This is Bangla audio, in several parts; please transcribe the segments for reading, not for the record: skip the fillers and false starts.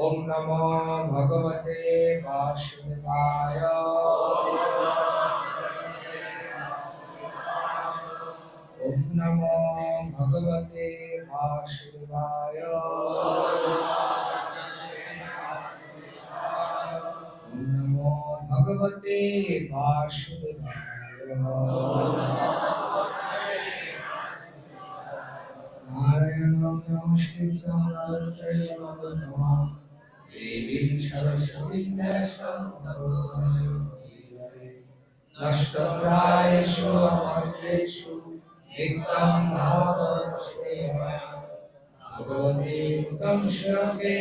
ओम नमो भगवते वासुदेवाय। ओम नमो भगवते वासुदेवाय। ओम नमो भगवते वासुदेवाय। नारायणं नमस्कृत्य नरं चैव नरोत्तमं देवीं सरस्वतीं व्यासं ततो जयमुदीरये। नष्टप्रायेषु अमर्त्येषु नित्यं भागवत सेवया भगवते तं श्रद्धे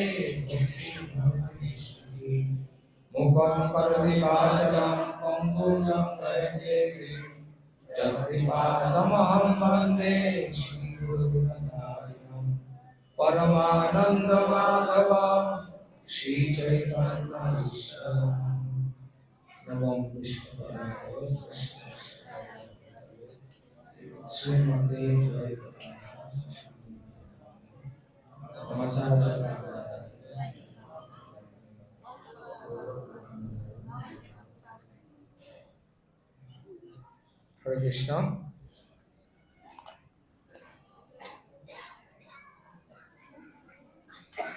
भक्तिं स्तुति। मुखं करोति वाचालं पङ्गुं लङ्घयते गिरिं यत्कृपातमहं वन्दे श्रीगुरुनाथं परमानन्दमाधवं श्रीचैतन्यईश्वरं। नमो विष्णुपदाय श्रीमते जय हरे कृष्ण।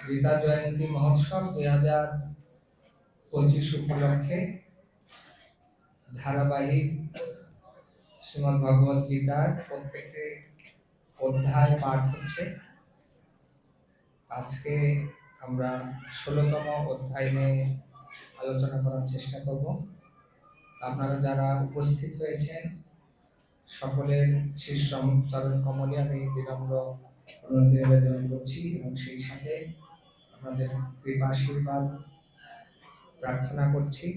गीता जयंती महोत्सव 2025 उपलक्षे धाराबाहिक श्रीमद् भगवत गीतार प्रत्येकটি অধ্যায় পাঠ হচ্ছে। আজকে আমরা 16তম অধ্যায় নিয়ে আলোচনা করার চেষ্টা করব। আপনারা যারা উপস্থিত হয়েছেন সকলের চরণ কমলে আমি বিনম্র অনুরোধ নিবেদন করছি এবং সেই সাথে আপনাদের কৃপা আশীর্বাদ প্রার্থনা করছি।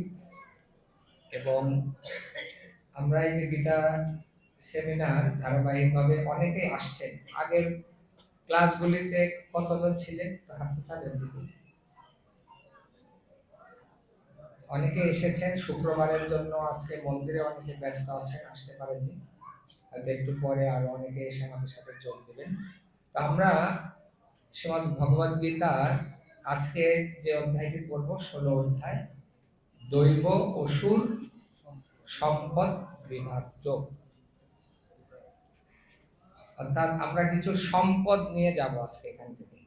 এবং আমরা এই যে গীতা সেমিনার ধারাবাহিকভাবে অনেকে আসছেন। আগের ক্লাসগুলিতে কতজন ছিলেন? অনেকে এসেছেন শুক্রবারের জন্য। আজকে মন্দিরে অনেকে ব্যস্ত আছেন, আসতে পারেননি। হয়তো একটু পরে আরো অনেকে এসে আমাদের সাথে যোগ দেবেন। তো আমরা শ্রীমদ্ ভগবদ গীতার আজকে যে অধ্যায়টি পড়ব 16 অধ্যায়, দৈব অসুর সম্পদ বিভাজ্য। অর্থাৎ আমরা কিছু সম্পদ নিয়ে যাব আজকে এখান থেকে।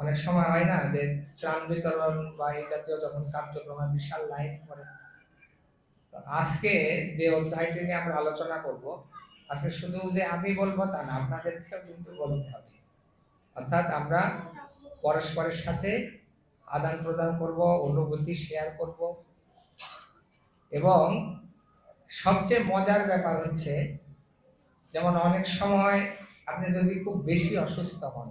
অনেক সময় হয় না যে ত্রাণ বিতরণ বা এই জাতীয় যখন কার্যক্রমে বিশাল লাইন পড়ে। আজকে যে অধ্যায়টি নিয়ে আমরা আলোচনা করব, আজকে শুধু যে আমি বলবো তা না, আপনাদেরকেও কিন্তু বলতে হবে। অর্থাৎ আমরা পরস্পরের সাথে আদান প্রদান করব, অনুভূতি শেয়ার করব। এবং সবচেয়ে মজার ব্যাপার হচ্ছে, যেমন অনেক সময় আপনি যদি খুব বেশি অসুস্থ হন,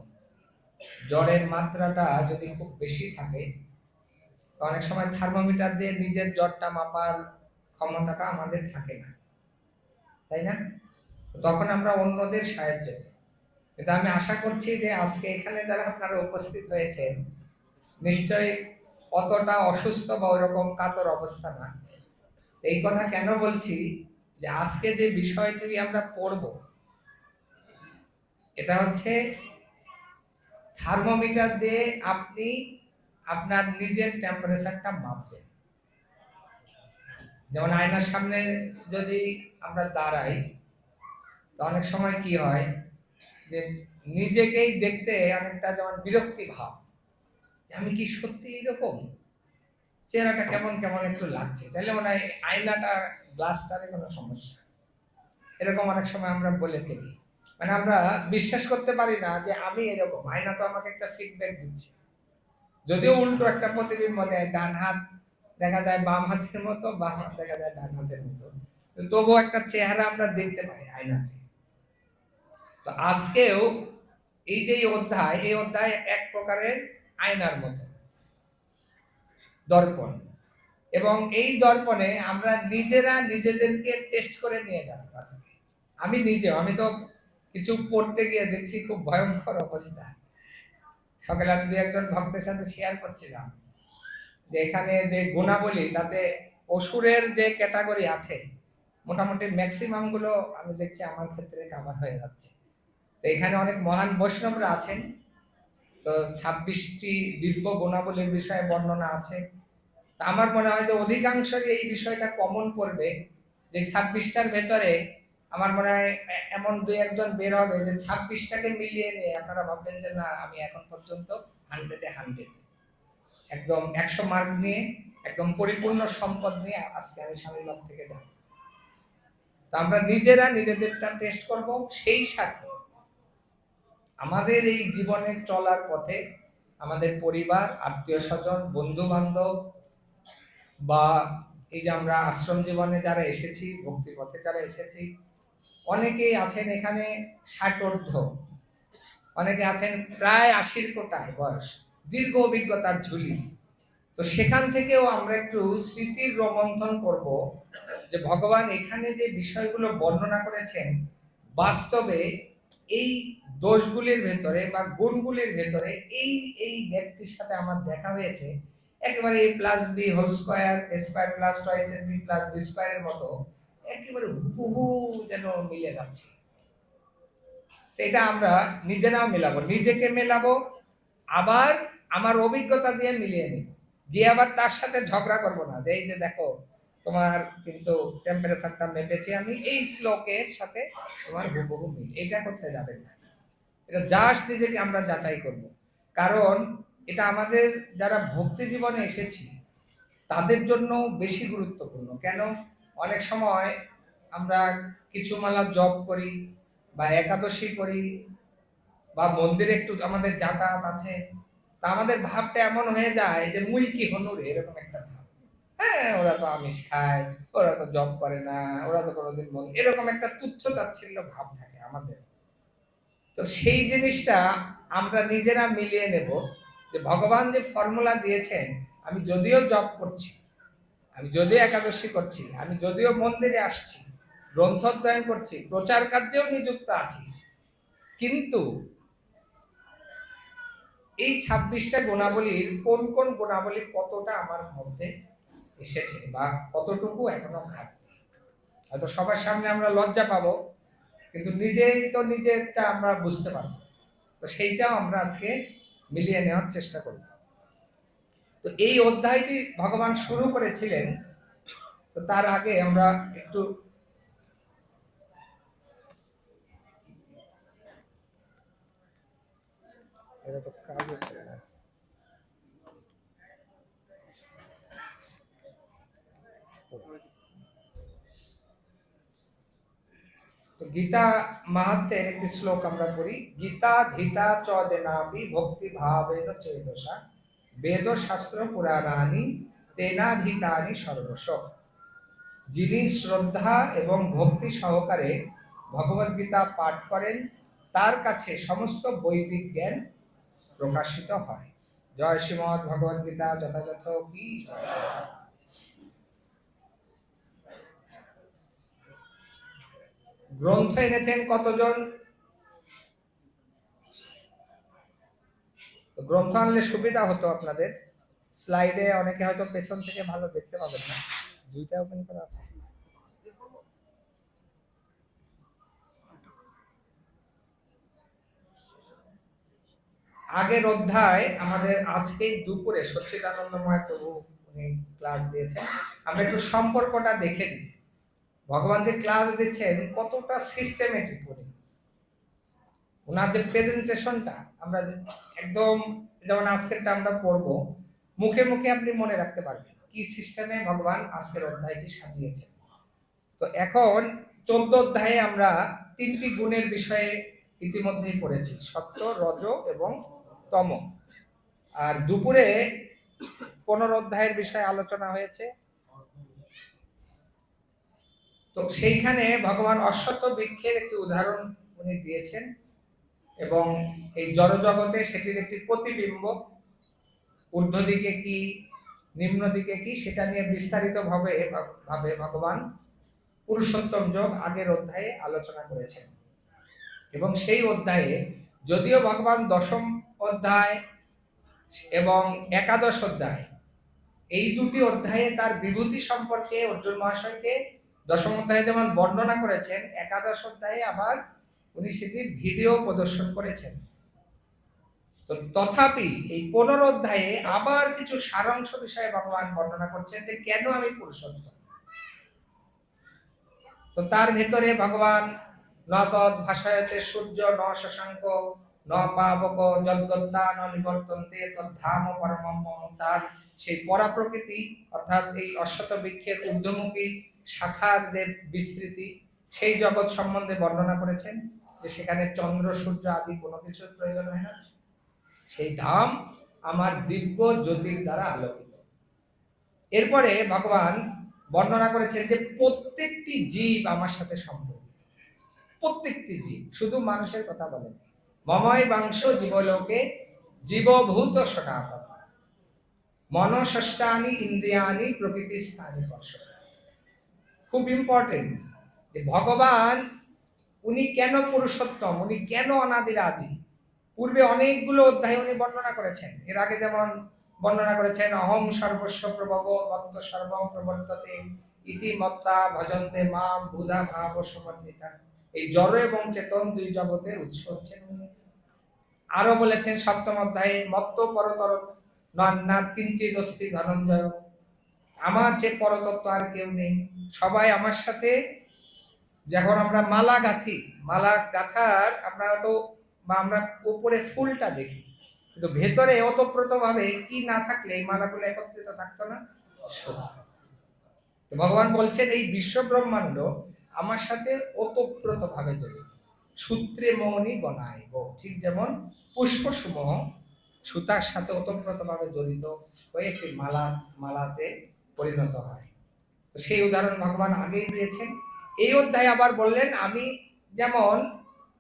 জ্বরের মাত্রাটা যদি খুব বেশি থাকে, তো অনেক সময় থার্মোমিটার দিয়ে নিজের জ্বরটা মাপার ক্ষমতাটা আমাদের থাকে না, তাই না? তখন আমরা অন্যদের সাহায্য নিই। কিন্তু আমি আশা করছি যে আজকে এখানে যারা আপনারা উপস্থিত হয়েছেন নিশ্চয়ই অতটা অসুস্থ বা ওইরকম কাতর অবস্থা না। এই কথা কেন বলছি, যে আজকে যে বিষয়টি আমরা পড়ব এটা হচ্ছে থার্মোমিটার দিয়ে আপনি আপনার নিজের টেম্পারেচারটা মাপবেন। যেমন আয়নার সামনে যদি আমরা দাঁড়াই, তো অনেক সময় কি হয় যে নিজেকেই দেখতে অনেকটা যেমন বিরক্তি ভাব, যে আমি কি সত্যি এরকম, চেহারাটা কেমন কেমন একটু লাগছে, তাহলে মনে হয় আয়নাটা গ্লাসটারে কোনো সমস্যা। এরকম অনেক সময় আমরা বলে ফেলি, মানে আমরা বিশ্বাস করতে পারি না যে আমি এরকম। আয়না তো আমাকে একটা ফিডব্যাক দিচ্ছে, যদিও উল্টো একটা প্রতিবিম্ব দেয়। ডান হাত দেখা যায় বাম হাতের মতো, বাম হাত দেখা যায় ডান হাতের মতো, তবুও একটা চেহারা আমরা দেখতে পাই আয়নাতে। তো আজকেও এই যে অধ্যায়, এই অধ্যায় এক প্রকারের আয়নার মতো দর্পণ। এবং এই দর্পণে আমরা নিজেরা নিজেদেরকে টেস্ট করে নিয়ে যাব। আমি তো কিছু পড়তে গিয়ে দেখছি খুব ভয়ঙ্কর অবস্থা। সকালে আমি 2-1 ভক্তের সাথে শেয়ার করছিলাম যে এখানে যে গুণাবলী, তাতে অসুরের যে ক্যাটাগরি আছে মোটামুটি ম্যাক্সিমাম গুলো আমি দেখছি আমার ক্ষেত্রে কভার হয়ে যাচ্ছে। তো এখানে অনেক মহান বৈষ্ণবরা আছেন। তো তো 26টি দিব্য গুণাবলীর বিষয়ে বর্ণনা আছে। তা আমার মনে হয় যে অধিকাংশেরই এই বিষয়টা কমন পড়বে, যে 26টার ভেতরে আমার মনে হয় এমন দুই একজন বের হবে যে 26টাকে মিলিয়ে নিয়ে আপনারা ভাববেন যে না, আমি এখন পর্যন্ত 100-এ 100, একদম 100 মার্ক নিয়ে একদম পরিপূর্ণ সম্পদ নিয়ে আজকে আমি স্বামীবাগ থেকে যাব। তা আমরা নিজেরা নিজেদেরটা টেস্ট করব, সেই সাথে আমাদের এই জীবনে চলার পথে আমাদের পরিবার, আত্মীয় স্বজন, বন্ধু বান্ধব, বা এই যে আমরা আশ্রম জীবনে যারা এসেছি, ভক্তি পথে যারা এসেছি, অনেকেই আছেন এখানে 60 ঊর্ধ্ব, অনেকে আছেন প্রায় 80 কোটায় বয়স, দীর্ঘ অভিজ্ঞতার ঝুলি। তো সেখান থেকেও আমরা একটু স্মৃতির রোমন্থন করব যে ভগবান এখানে যে বিষয়গুলো বর্ণনা করেছেন, বাস্তবে এই দোষগুলির ভেতরে বা গুণগুলির ভেতরে এই এই ব্যক্তির সাথে আমার দেখা হয়েছে, একেবারে a plus b whole square, a square plus twice b plus b স্কয়ারের মতো একেবারে হুবহু যেন মিলে যাচ্ছে। এটা আমরা নিজেরাও মেলাবো, নিজেকে মেলাবো, আবার আমার অভিজ্ঞতা দিয়ে মিলিয়ে নিব, গিয়ে আবার তার সাথে ঝগড়া করব না যে এই যে দেখো তোমার কিন্তু টেম্পারেচারটা মেপেছি আমি, এই শ্লোকের সাথে তোমার হুবহু মিল, এটা করতে যাবেন না। এটা জাস্ট নিজেকে আমরা যাচাই করব, কারণ এটা আমাদের যারা ভক্তি জীবনে এসেছি তাদের জন্য বেশি গুরুত্বপূর্ণ। কেন? অনেক সময় আমরা কিছু মালা জপ করি বা একাদশী করি বা মন্দিরে একটু আমাদের যাতায়াত আছে, তা আমাদের ভাবটা এমন হয়ে যায় যে মুই কি হনুরে, এরকম একটা ভাব। হ্যাঁ, ওরা তো আমিষ খায়, ওরা তো জব করে না, ওরা তো কোনোদিন এরকম একটা তুচ্ছ তাচ্ছিল্য ভাব থাকে আমাদের। তো সেই জিনিসটা আমরা নিজেরা মিলিয়ে নেব যে ভগবান যে ফর্মুলা দিয়েছেন, আমি যদিও জব করছি, আমি যদিও একাদশী করছি, আমি যদিও মন্দিরে আসছি, গ্রন্থ অধ্যয়ন করছি, প্রচার কার্যেও নিযুক্ত আছি, কিন্তু এই 26টা গুণাবলীর কোন কোন গুণাবলী কতটা আমার মধ্যে এসেছে বা কতটুকু এখনো ঘাটতি। হয়তো সবার সামনে আমরা লজ্জা পাবো, কিন্তু নিজেই তো নিজেরটা আমরা বুঝতে পারবো। তো সেইটাও আমরা আজকে মিলিয়ে নেওয়ার চেষ্টা করব। তো এই অধ্যায়টি ভগবান শুরু করেছিলেন, তো তার আগে আমরা একটু এটা তো কাজ হচ্ছে না। তো গীতা মাহাত্ম্যের একটি শ্লোক আমরা পড়ি, গীতা ধীতা চ জেনাপি ভক্তি ভাবেন চেতসা বেদ শাস্ত্র পুরাণানি তেনাধীতানি সর্বস্ব। যিনি শ্রদ্ধা এবং ভক্তি সহকারে ভগবদ গীতা পাঠ করেন তার কাছে সমস্ত বৈদিক জ্ঞান প্রকাশিত হয়। জয় শ্রীমদ ভগবদ গীতা যথাযথ কি। গ্রন্থ এনেছেন কতজন? গ্রন্থ আনলে সুবিধা হতো আপনাদের, স্লাইডে অনেকে হয়তো পেছন থেকে ভালো দেখতে পাবেন না, দুইটা ওপেন করা আছে। আগের অধ্যায় আমাদের আজকে দুপুরে সচ্চিদানন্দময় প্রভু উনি ক্লাস দিয়েছেন, আমরা একটু সম্পর্কটা দেখে নিই। ভগবান যে ক্লাস দিচ্ছেন কতটা সিস্টেমেটিক, ওনার যে প্রেজেন্টেশনটা আমরা একদম, যেমন আজকেরটা আমরা পড়বো, মুখে মুখে আপনি মনে রাখতে পারবেন কি সিস্টেমে ভগবান আজকের অধ্যায়টি সাজিয়েছেন। তো এখন 14 অধ্যায়ে আমরা 3টি গুণের বিষয়ে ইতিমধ্যেই পড়েছি, সত্য, রজ এবং তম। আর দুপুরে 15 অধ্যায়ের বিষয়ে আলোচনা হয়েছে। তো সেইখানে ভগবান অশ্বত্থ বৃক্ষের একটি উদাহরণ উনি দিয়েছেন এবং এই জড় জগতে সেটির একটি প্রতিবিম্ব, ঊর্ধ্ব দিকে কি নিম্ন দিকে কি সেটা নিয়ে বিস্তারিত ভাবে ভগবান পুরুষোত্তম যোগ আগের অধ্যায়ে আলোচনা করেছেন। এবং সেই অধ্যায়ে যদিও ভগবান দশম অধ্যায় এবং একাদশ অধ্যায় এই দুটি অধ্যায়ে তার বিভূতি সম্পর্কে অর্জুন মহাশয়কে দশম অধ্যায়ে যেমন বর্ণনা করেছেন, একাদশ অধ্যায়ে আবার উনি সেটির ভিডিও প্রদর্শন করেছেন। তো তথাপি এই 15 অধ্যায়ে আবার কিছু সারাংশ বিষয়ে ভগবান বর্ণনা করছেন যে কেন আমি পুরুষোত্তম। তো তার ভিতরে ভগবান ন তদ ভাষায়তে সূর্য ন শশাঙ্ক ন পাবক যদ্গত্তা ন নিবর্তন্তে তদ্ধাম পরমম, তার সেই পরাপ্রকৃতি অর্থাৎ এই অশ্বত বৃক্ষের ঊর্ধ্বমুখী শাখার যে বিস্তৃতি, সেই জগৎ সম্বন্ধে বর্ণনা করেছেন যে সেখানে চন্দ্র সূর্য আদি কোনো কিছুর প্রয়োজন হয় না, সেই ধাম আমার দিব্য জ্যোতির দ্বারা আলোকিত। এরপরে ভগবান বর্ণনা করেছেন যে প্রত্যেকটি জীব আমার সাথে সম্পর্কিত, প্রত্যেকটি জীব, শুধু মানুষের কথা বলেন। মময় বাংশ জীবলোকে জীবভূত সনাতন মনষষ্ঠানি ইন্দ্রিয়ানি প্রকৃতি স্থানে বর্ষণ। খুব ইম্পর্টেন্ট যে ভগবান উনি কেন পুরুষোত্তম, উনি কেন অনাদির আদি। পূর্বে অনেকগুলো অধ্যায় উনি বর্ণনা করেছেন। এর আগে যেমন বর্ণনা করেছেন অহং সর্বস্ব প্রভব মত্ত সর্বং প্রবর্ততে ইতি মত্তা ভজন্তে মাম বুধা ভাব সমন্বিতা। এই জড় এবং চেতন দুই জগতের উৎস হচ্ছেন উনি। আরো বলেছেন সপ্তম অধ্যায়ে মত্ত পরতর নাদ কিঞ্চিৎ অস্তি ধনঞ্জয়, আমার যে পরতত্ত্ব আর কেউ নেই, সবাই আমার সাথে। যখন আমরা মালা গাঁথি, মালা গাঁথার আপনারা তো বা আমরা উপরে ফুলটা দেখি, কিন্তু ভেতরে ওতপ্রোত ভাবে কি না থাকলে এই মালাগুলো একত্রিত থাকতো না। ভগবান বলছেন এই বিশ্ব ব্রহ্মাণ্ড আমার সাথে ওতপ্রোত ভাবে জড়িত। সূত্রে মৌনি গণাইব, ঠিক যেমন পুষ্প সমূহ সুতার সাথে ওতপ্রোত ভাবে জড়িত হয়ে একটি মালাতে পরিণত হয়। তো সেই উদাহরণ ভগবান আগেই দিয়েছেন। এই অধ্যায়ে আবার বললেন আমি যেমন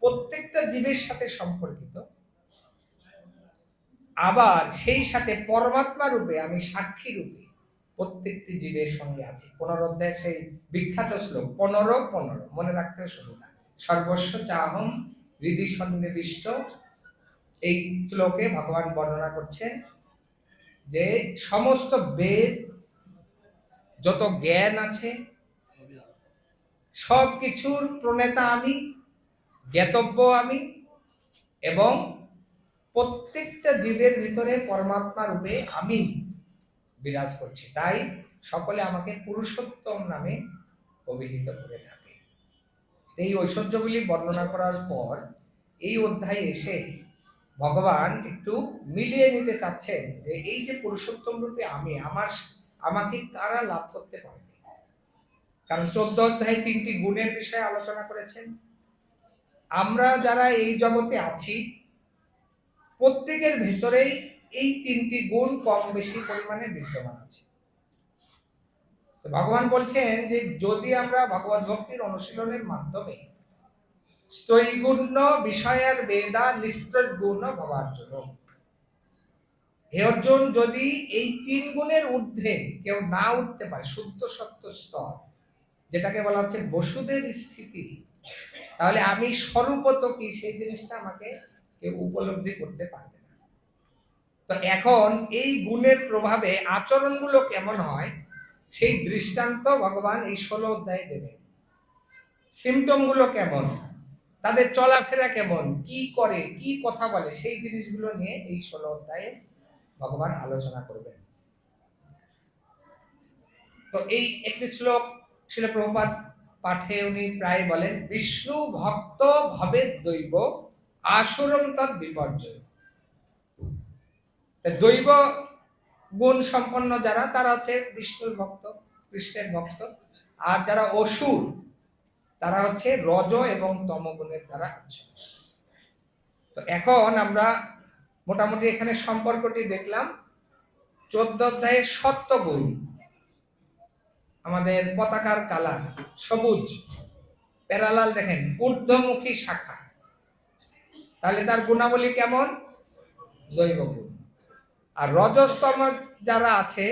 প্রত্যেকটা জীবের সাথে সম্পর্কিত, আবার সেই সাথে পরমাত্মা রূপে আমি সাক্ষী রূপে প্রত্যেকটি জীবের সঙ্গে আছি। 15 অধ্যায়ের সেই বিখ্যাত শ্লোক 15-15 মনে রাখতে সুবিধা। সর্বস্ব চাহম হৃদি সন্নিবিষ্ট, এই শ্লোকে ভগবান বর্ণনা করছেন যে সমস্ত বেদ, যত জ্ঞান আছে, সব কিছুর প্রণেতা আমি, জ্ঞাতব্য আমি, এবং প্রত্যেকটা জীবের ভিতরে পরমাত্মা রূপে আমি বিরাজ করছি। তাই সকলে আমাকে পুরুষোত্তম নামে অভিহিত করে থাকে। এই ঐশ্বর্যগুলি বর্ণনা করার পর এই অধ্যায়ে এসে ভগবান একটু মিলিয়ে নিতে চাচ্ছেন যে এই যে পুরুষোত্তম রূপে আমি, আমাকে কারা লাভ করতে পারবে। কারণ 14 অধ্যায়ে 3টি গুণের বিষয়ে আলোচনা করেছেন। আমরা যারা এই জগতে আছি প্রত্যেকের ভেতরেই এই 3টি গুণ কম বেশি পরিমাণে বিদ্যমান আছে। তো ভগবান বলছেন যে যদি আমরা ভগবত ভক্তির অনুশীলনের মাধ্যমে স্তৈগুণ্য বিষয়ের বেদা নিস্ত্রদ গুণ ভবার্জুন, হে অর্জুন, যদি এই 3 গুণের ঊর্ধ্বে কেউ না উঠতে পারে, শুদ্ধ সত্য স্তর যেটাকে বলা হচ্ছে বসুদেব স্থিতি, তাহলে আমি স্বরূপত কি সেই জিনিসটা আমাকে কেউ উপলব্ধি করতে পারবে না। তো এখন এই গুণের প্রভাবে আচরণগুলো কেমন হয় সেই দৃষ্টান্ত ভগবান এই 16 অধ্যায়ে দেবেন। সিমটম গুলো কেমন, তাদের চলাফেরা কেমন, কি করে, কি কথা বলে, সেই জিনিসগুলো নিয়ে এই 16 অধ্যায়ে ভগবান আলোচনা করবেন। তো এই একটি শ্লোক শিল প্রভুপাদ পাঠে উনি প্রায় বলেন বিষ্ণু ভক্ত ভবে দৈব আসুরম তৎ বিপর্যয়। দৈব গুণ সম্পন্ন যারা, তারা হচ্ছে বিষ্ণুর ভক্ত, কৃষ্ণের ভক্ত। আর যারা অসুর তারা হচ্ছে রজ এবং তম গুণের দ্বারা আছে। তো এখন আমরা মোটামুটি এখানে সম্পর্কটি দেখলাম। 14 অধ্যায়ে সত্যগুণ, আমাদের পতাকার কালার সবুজ, প্যারালাল দেখেন ঊর্ধ্বমুখী শাখা, তাহলে তার গুণাবলী কেমন, দৈব গুণ। আর রজস্তম যারা আছে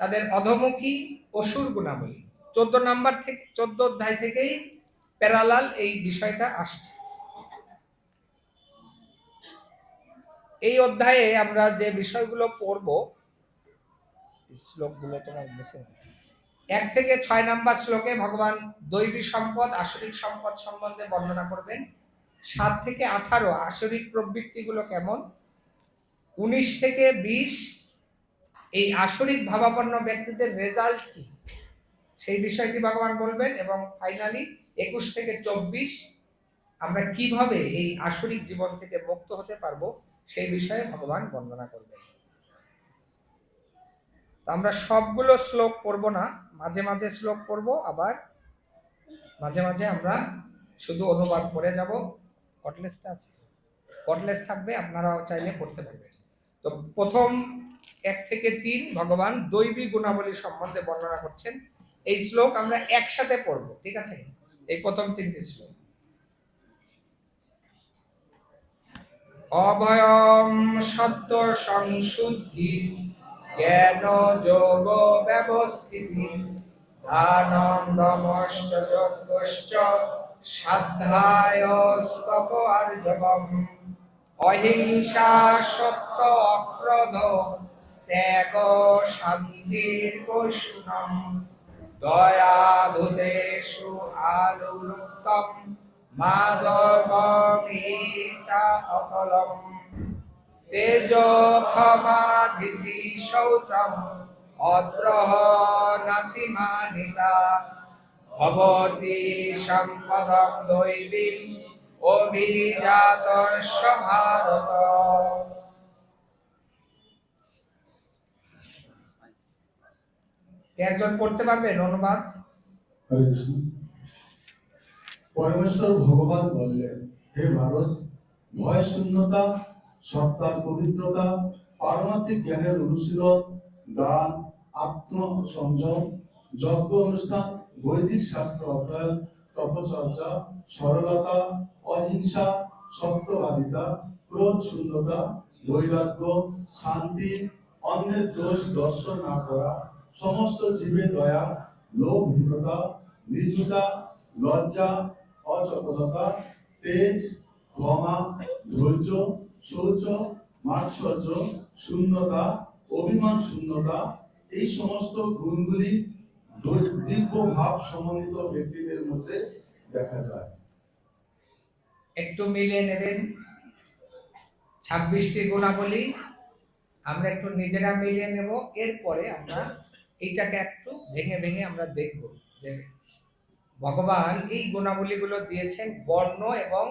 তাদের অধমুখী অসুর গুণাবলী। 14 নাম্বার থেকে 14 অধ্যায় থেকেই প্যারালাল এই বিষয়টা আসছে। এই অধ্যায়ে আমরা যে বিষয়গুলো পড়ব, শ্লোকগুলো তোমার বেছে 1 থেকে 6 নাম্বার শ্লোকে ভগবান দৈবী সম্পদ আসরিক সম্পদ সম্বন্ধে বর্ণনা করবেন। 7 থেকে 18 আসরিক প্রবৃত্তিগুলো কেমন, 19 থেকে 20 এই আসরিক ভাবাপন্ন ব্যক্তিদের রেজাল্ট কি সেই বিষয়টি ভগবান বলবেন, এবং ফাইনালি 21 থেকে 24 আমরা কিভাবে এই আসরিক জীবন থেকে মুক্ত হতে পারবো সেই বিষয়ে ভগবান বর্ণনা করবেন। আমরা সবগুলো শ্লোক পড়বো না, মাঝে মাঝে শ্লোক পড়বো, আবার মাঝে মাঝে আমরা শুধু অনুবাদ করে যাব। কটলেসটা আছে, কটলেস থাকবে, আপনারাও চাইলে পড়তে পারবেন। তো প্রথম 1 থেকে 3 ভগবান দৈবী গুণাবলী সম্বন্ধে বর্ণনা করছেন। এই শ্লোক আমরা একসাথে পড়ব, ঠিক আছে? এই প্রথম 3টি শ্লোক। অভয়ম সত্য সংশুদ্ধি জ্ঞান যোগ ব্যবস্থিতি দানম দমশ্চ যজ্ঞশ্চ সাধ্যায় স্তপ আর্জবম অহিংসা সত্য অক্রোধ ত্যাগ শান্তির বৈষ্ণম দয়া ভূতেষু আলুক্তম মাধবমিচা অকলম তেজ ক্ষমাধিতি শৌচম অদ্রহ নাতিমানিতা ভবতি সম্পদম দৈবীম অভিজাতস্য ভারত। একজন পড়তে পারবেন অনুবাদ? হরে কৃষ্ণ। পরমেশ্বর ভগবান বললেন, হে ভারত, ভয় শূন্যতা, সত্তার পবিত্রতা, পারমার্থিক জ্ঞানের অনুশীলন, দান, আত্মসংযম, যজ্ঞ অনুষ্ঠান, বৈদিক শাস্ত্র অধ্যয়ন, তপচর্চা, সরলতা, অহিংসা, সত্যবাদিতা, ক্রোধ শূন্যতা, বৈরাগ্য, শান্তি, অন্যের দোষ দর্শন না করা, সমস্ত জীবে দয়া, লোভহীনতা, মৃদুতা, লজ্জা, অচপলতা, তেজ, ক্ষমা, ধৈর্য, শৌচ, মাৎসর্য, শূন্যতা, অভিমান শূন্যতা, এই সমস্ত গুণগুলি দিব্য ভাব সমন্বিত ব্যক্তিদের মধ্যে দেখা যায়। একটু মিলিয়ে নেবেন 26টি গুণাবলী, আমরা একটু নিজেরা মিলিয়ে নেব। এরপরে আমরা এইটাকে একটু ভেঙে ভেঙে আমরা দেখব যে ভগবান এই গুণাবলীগুলো দিয়েছেন বর্ণ এবং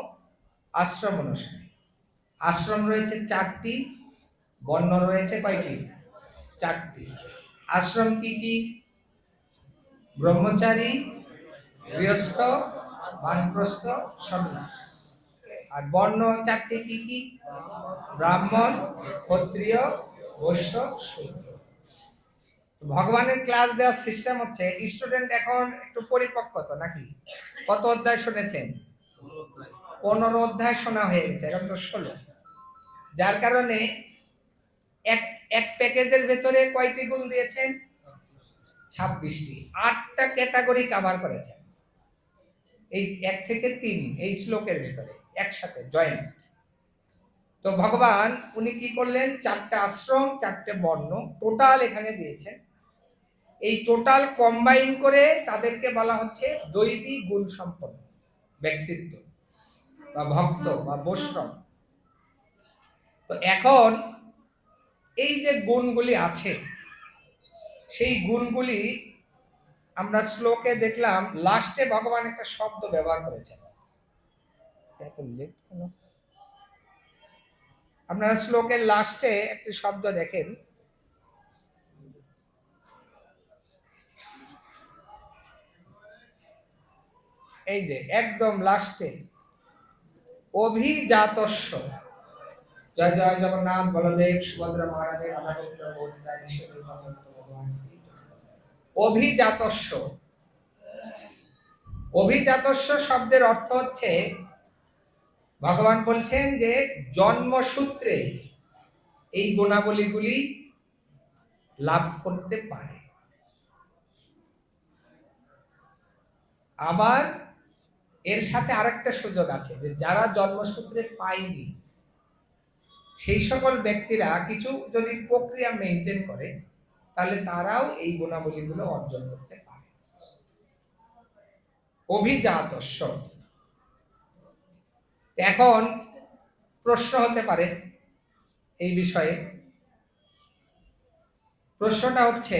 আশ্রম অনুসারে। আশ্রম রয়েছে 4টি, বর্ণ রয়েছে কয়টি? 4টি। আশ্রম কি কি? ব্রহ্মচারী, গৃহস্থ, বানপ্রস্থ, সন্ন্যাস। আর বর্ণ 4টি কি কি? ব্রাহ্মণ, ক্ষত্রিয়, বৈশ্য, শূদ্র। ভগবানের ক্লাস দেওয়ার সিস্টেম হচ্ছে, স্টুডেন্ট এখন একটু পরিপক্ক তো নাকি? কত অধ্যায় শুনেছেন? 15 অধ্যায় শোনা হয়ে গেছে, এখন তো 16। যার কারণে এক প্যাকেজের ভেতরে কয়টি গুণ দিয়েছেন? 26টি। 8টা ক্যাটাগরি কভার করেছেন এই 1 থেকে 3 এই শ্লোকের ভেতরে একসাথে জয়েন্ট। তো ভগবান উনি কি করলেন? 4টে আশ্রম, 4টে বর্ণ টোটাল এখানে দিয়েছেন। এই টোটাল কম্বাইন করে তাদেরকে বলা হচ্ছে দৈবী গুণ সম্পন্ন ব্যক্তিত্ব বা ভক্ত বা বৈষ্ণব। তো এখন এই যে গুণগুলি আছে, সেই গুণগুলি আমরা শ্লোকে দেখলাম লাস্টে ভগবান একটা শব্দ ব্যবহার করেছেন। আপনারা শ্লোকের লাস্টে একটি শব্দ দেখেন, এই যে একদম লাস্টে অভিজাতস্য। জয় জয় জগন্নাথ বলদেব সুভদ্রা মহারাজের রাধাকৃষ্ণ গৌরীতা ঈশ্বরের ভগবান। অভিজাতস্য, অভিজাতস্য শব্দের অর্থ হচ্ছে ভগবান বলছেন যে জন্মসূত্রে এই গুণাবলীগুলি লাভ করতে পারে। আবার এর সাথে আরেকটা সুযোগ আছে যে যারা জন্মসূত্রে পায়নি সেই সকল ব্যক্তিরা কিছু যদি প্রক্রিয়া মেনটেন করে তাহলে তারাও এই গুণাবলীগুলো অর্জন করতে পারে। অভিজাতস্য। এখন প্রশ্ন হতে পারে এই বিষয়ে প্রশ্নটা হচ্ছে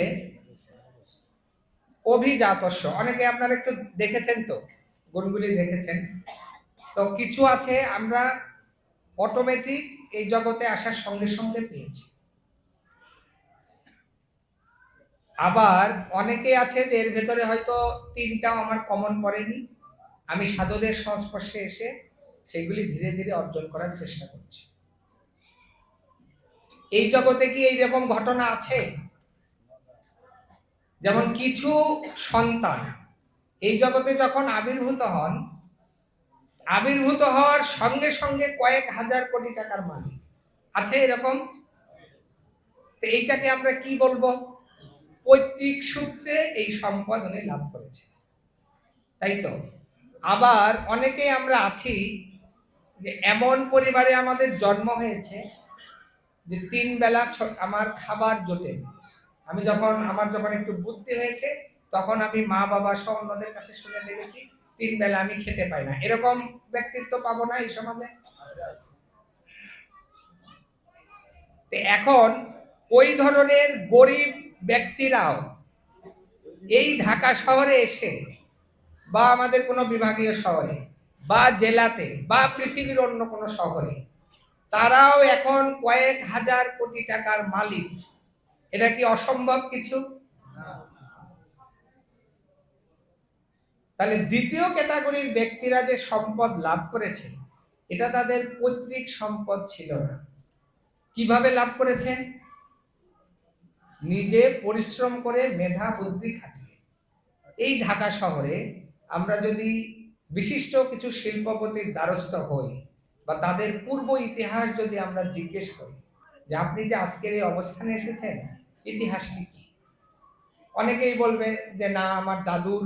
অভিজাতস্য। অনেকে আপনারা একটু দেখেছেন তো, গুণগুলি দেখেছেন তো। কিছু আছে আমরা অটোমেটিক এই জগতে আসার সঙ্গে সঙ্গে পেয়েছি, আবার অনেকে আছে যে এর ভেতরে হয়তো তিনটাও আমার কমন পড়েনি, আমি সাধুদের সংস্পর্শে এসে সেগুলি ধীরে ধীরে অর্জন করার চেষ্টা করছি। এই জগতে কি এইরকম ঘটনা আছে? যেমন কিছু সন্তান এই জগতে যখন আবির্ভূত হন, আবির্ভূত হওয়ার সঙ্গে সঙ্গে কয়েক হাজার কোটি টাকার মালিক আছে, এরকম। তো এইটাকে আমরা কি বলবো? পৈতৃক সূত্রে এই সম্পদ উনি লাভ করেছে, তাই তো? আবার অনেকে আমরা আছি যে এমন পরিবারে আমাদের জন্ম হয়েছে যে 3 বেলা আমার খাবার জোটে। আমার যখন একটু বুদ্ধি হয়েছে তখন আমি মা বাবা সহ অন্যদের কাছে শুনে দেখেছি 3 বেলা আমি খেতে পাই না। এরকম ব্যক্তিত্ব পাবো না এই সমাজে? এখন ওই ধরনের গরিব ব্যক্তিরাও এই ঢাকা শহরে এসে বা আমাদের কোনো বিভাগীয় শহরে বা জেলাতে বা পৃথিবীর অন্য কোনো শহরে তারাও এখন কয়েক হাজার কোটি টাকার মালিক। এটা কি অসম্ভব কিছু? তাহলে দ্বিতীয় ক্যাটাগরির ব্যক্তিরা যে সম্পদ লাভ করেছে এটা তাদের পৈতৃক সম্পদ ছিল না। কিভাবে লাভ করেছেন? নিজে পরিশ্রম করে, মেধা বুদ্ধি খাটিয়ে। এই ঢাকা শহরে আমরা যদি বিশিষ্ট কিছু শিল্পপতির দ্বারস্থ হই বা তাদের পূর্ব ইতিহাস যদি আমরা জিজ্ঞেস করি যে আপনি যে আজকের এই অবস্থানে এসেছেন ইতিহাসটি কি, অনেকেই বলবে যে না আমার দাদুর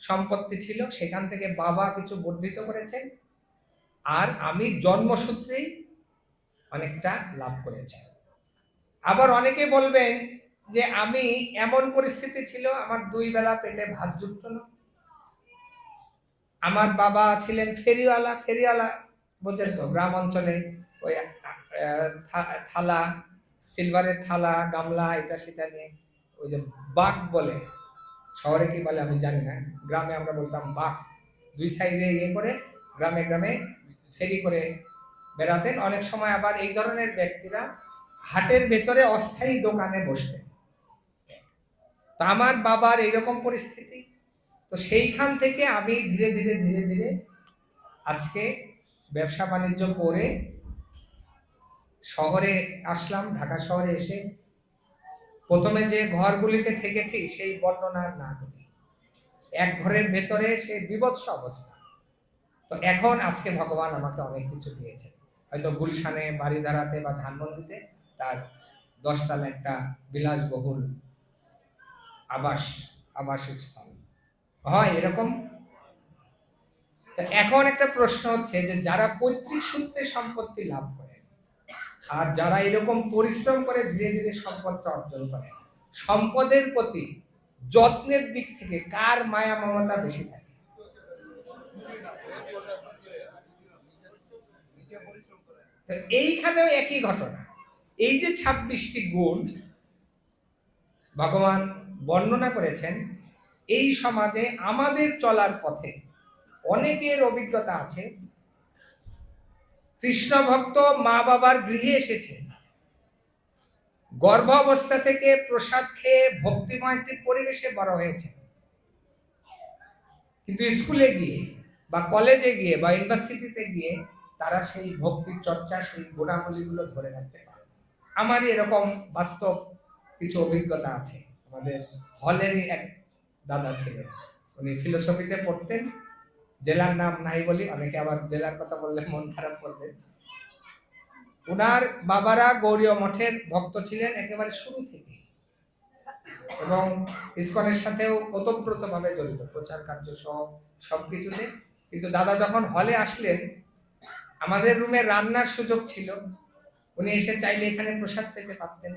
সম্পত্তি ছিল, সেখান থেকে বাবা কিছু বর্ধিত করেছেন, আর আমি জন্মসূত্রেই অনেকটা লাভ করেছি। আবার অনেকে বলবেন যে আমি এমন পরিস্থিতি ছিল আমার 2 বেলা পেটে ভাত জুটত না, আমার বাবা ছিলেন ফেরিওয়ালা বোঝেন তো, গ্রাম অঞ্চলে ওই থালা, সিলভারের থালা গামলা এটা সেটা নিয়ে, ওই যে বাঘ বলে, শহরে কি বলে আমি জানি না, গ্রামে আমরা বলতাম বাঘ, 2 সাইডে ইয়ে করে গ্রামে গ্রামে ফেরি করে বেড়াতেন। অনেক সময় আবার এই ধরনের ব্যক্তিরা হাটের ভেতরে অস্থায়ী দোকানে বসতেন। তো আমার বাবার এইরকম পরিস্থিতি, তো সেইখান থেকে আমি ধীরে ধীরে ধীরে ধীরে আজকে ব্যবসা বাণিজ্য করে শহরে আসলাম। ঢাকা শহরে এসে প্রথমে যে ঘরগুলিতে থেকেছি সেই বর্ণনা না করি, এক ঘরের ভেতরে সে বিভৎস অবস্থা। তো এখন আজকে ভগবান আমাকে অনেক কিছু দিয়েছে, হয়তো গুলশানে বাড়ি দাঁড়াতে বা ধানমন্ডিতে তার 10 তলা একটা বিলাসবহুল আবাসস্থল হয় এরকম। এখন একটা প্রশ্ন হচ্ছে যে যারা পৈতৃক সূত্রে সম্পত্তি লাভ করে আর যারা এরকম পরিশ্রম করে ধীরে ধীরে সম্পদটা অর্জন করে, সম্পদের প্রতি যত্নের দিক থেকে কার মায়া মমতা বেশি থাকে? এইখানেও একই ঘটনা। এই যে 26টি গুণ ভগবান বর্ণনা করেছেন, এই সমাজে আমাদের চলার পথে অনেকের অভিজ্ঞতা আছে। কৃষ্ণ ভক্ত মা বাবার গৃহে এসেছে, গর্ভ অবস্থা থেকে প্রসাদ খেয়ে ভক্তিময় একটি পরিবেশে বড় হয়েছে, কিন্তু স্কুলে গিয়ে বা কলেজে গিয়ে বা ইউনিভার্সিটিতে গিয়ে তারা সেই ভক্তির চর্চা, সেই গুণাবলীগুলো ধরে রাখতে পারে। আমারই এরকম বাস্তব কিছু অভিজ্ঞতা আছে। আমাদের হলেরই এক দাদা ছিলেন, উনি ফিলোসফিতে পড়তেন, জেলার নাম নাই বলি, অনেকে আবার জেলার কথা বললে মন খারাপ করবে। উনার বাবারা গৌরীয় মঠের ভক্ত ছিলেন একেবারে শুরু থেকে, এবং ইসকনের সাথেও ওতপ্রোতভাবে জড়িত, প্রচার কার্য সহ সবকিছুতে। কিন্তু দাদা যখন হলে আসলেন, আমাদের রুমে রান্নার সুযোগ ছিল, উনি এসে চাইলে এখানে প্রসাদ পেতে পারতেন,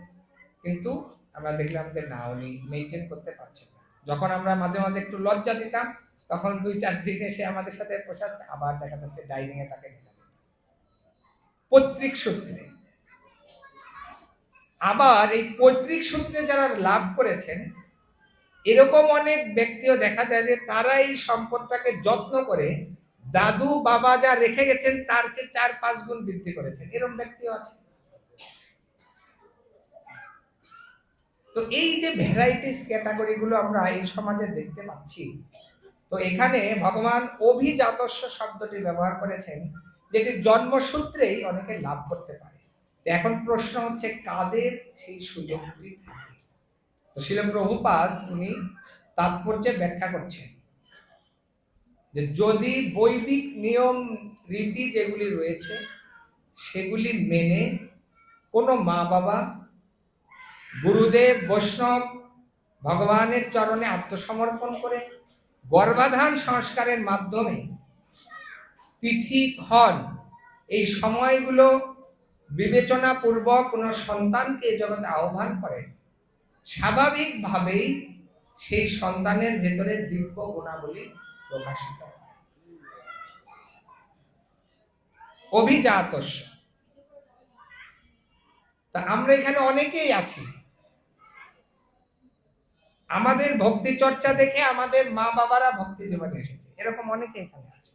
কিন্তু আমরা দেখলাম যে না, উনি মেনটেন করতে পারছেন না। যখন আমরা মাঝে মাঝে একটু লজ্জা দিতাম তখন 2-4 দিন এসে আমাদের সাথে প্রসাদ, আবার দেখা যাচ্ছে ডাইনিং এ তাকে দেখা যেত। পৈতৃক সূত্রে আবার এই পৈতৃক সূত্রে যারা লাভ করেছেন এরকম অনেক ব্যক্তিও দেখা যায় যে তারা এই সম্পদটাকে যত্ন করে দাদু বাবা যা রেখে গেছেন তার চেয়ে 4-5 গুণ বৃদ্ধি করেছেন, এরকম ব্যক্তিও আছে। তো এই যে ভ্যারাইটিস ক্যাটাগরি গুলো আমরা এই সমাজে দেখতে পাচ্ছি, তো এখানে ভগবান অভিজাতস্য শব্দটি ব্যবহার করেছেন, যেটি জন্মসূত্রেই অনেকে লাভ করতে পারে। এখন প্রশ্ন হচ্ছে কাদের সেই সুযোগটি থাকে। তো শিল প্রভুপাদ উনি তাৎপর্যে ব্যাখ্যা করছেন যে যদি বৈদিক নিয়ম রীতি যেগুলি রয়েছে সেগুলি মেনে কোনো মা বাবা, গুরুদেব, বৈষ্ণব ভগবানের চরণে আত্মসমর্পণ করে গর্ভাধান সংস্কারের মাধ্যমে তিথি ক্ষণ এই সময়গুলো বিবেচনা পূর্বক কোনো সন্তানকে জগতে আহ্বান করে, স্বাভাবিকভাবেই সেই সন্তানের ভেতরে দিব্য গুণাবলী প্রকাশিত হয়। অভিজাতস্য। তা আমরা এখানে অনেকেই আছি, আমাদের ভক্তি চর্চা দেখে আমাদের মা বাবারা ভক্তি জীবনে এসেছে, এরকম অনেকে এখানে আছে।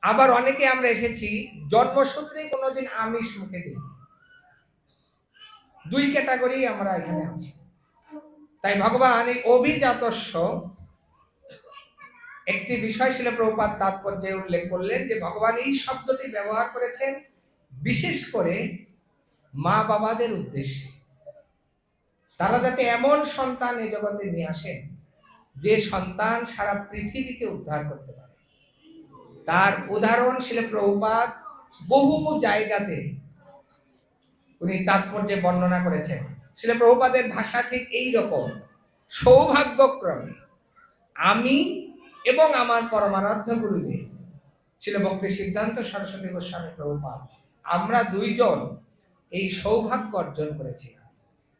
আবার অনেকে আমরা এসেছি জন্মসূত্রে কোনোদিন আমিষ মুখে দিই। দুই ক্যাটাগরি আমরা এখানে আছি। তাই ভগবান এই অভিজাতস্য একটি বিষয় ছিল প্রভুপাদ তাৎপর্যে উল্লেখ করলেন যে ভগবান এই শব্দটি ব্যবহার করেছেন বিশেষ করে মা বাবাদের উদ্দেশ্যে, তারা যাতে এমন সন্তান এই জগতে নিয়ে আসেন যে সন্তান সারা পৃথিবীকে উদ্ধার করতে পারে। তার উদাহরণ ছিল প্রভুপাদ বহু জায়গাতে উনি তাৎপর্যে বর্ণনা করেছেন। ছিল প্রভুপাদের ভাষা ঠিক এই রকম, সৌভাগ্যক্রমে আমি এবং আমার পরমারাধ্য গুরুদেব ছিল ভক্তি সিদ্ধান্ত সরস্বতী গোস্বামী প্রভুপাদ, আমরা দুইজন এই সৌভাগ্য অর্জন করেছিলাম।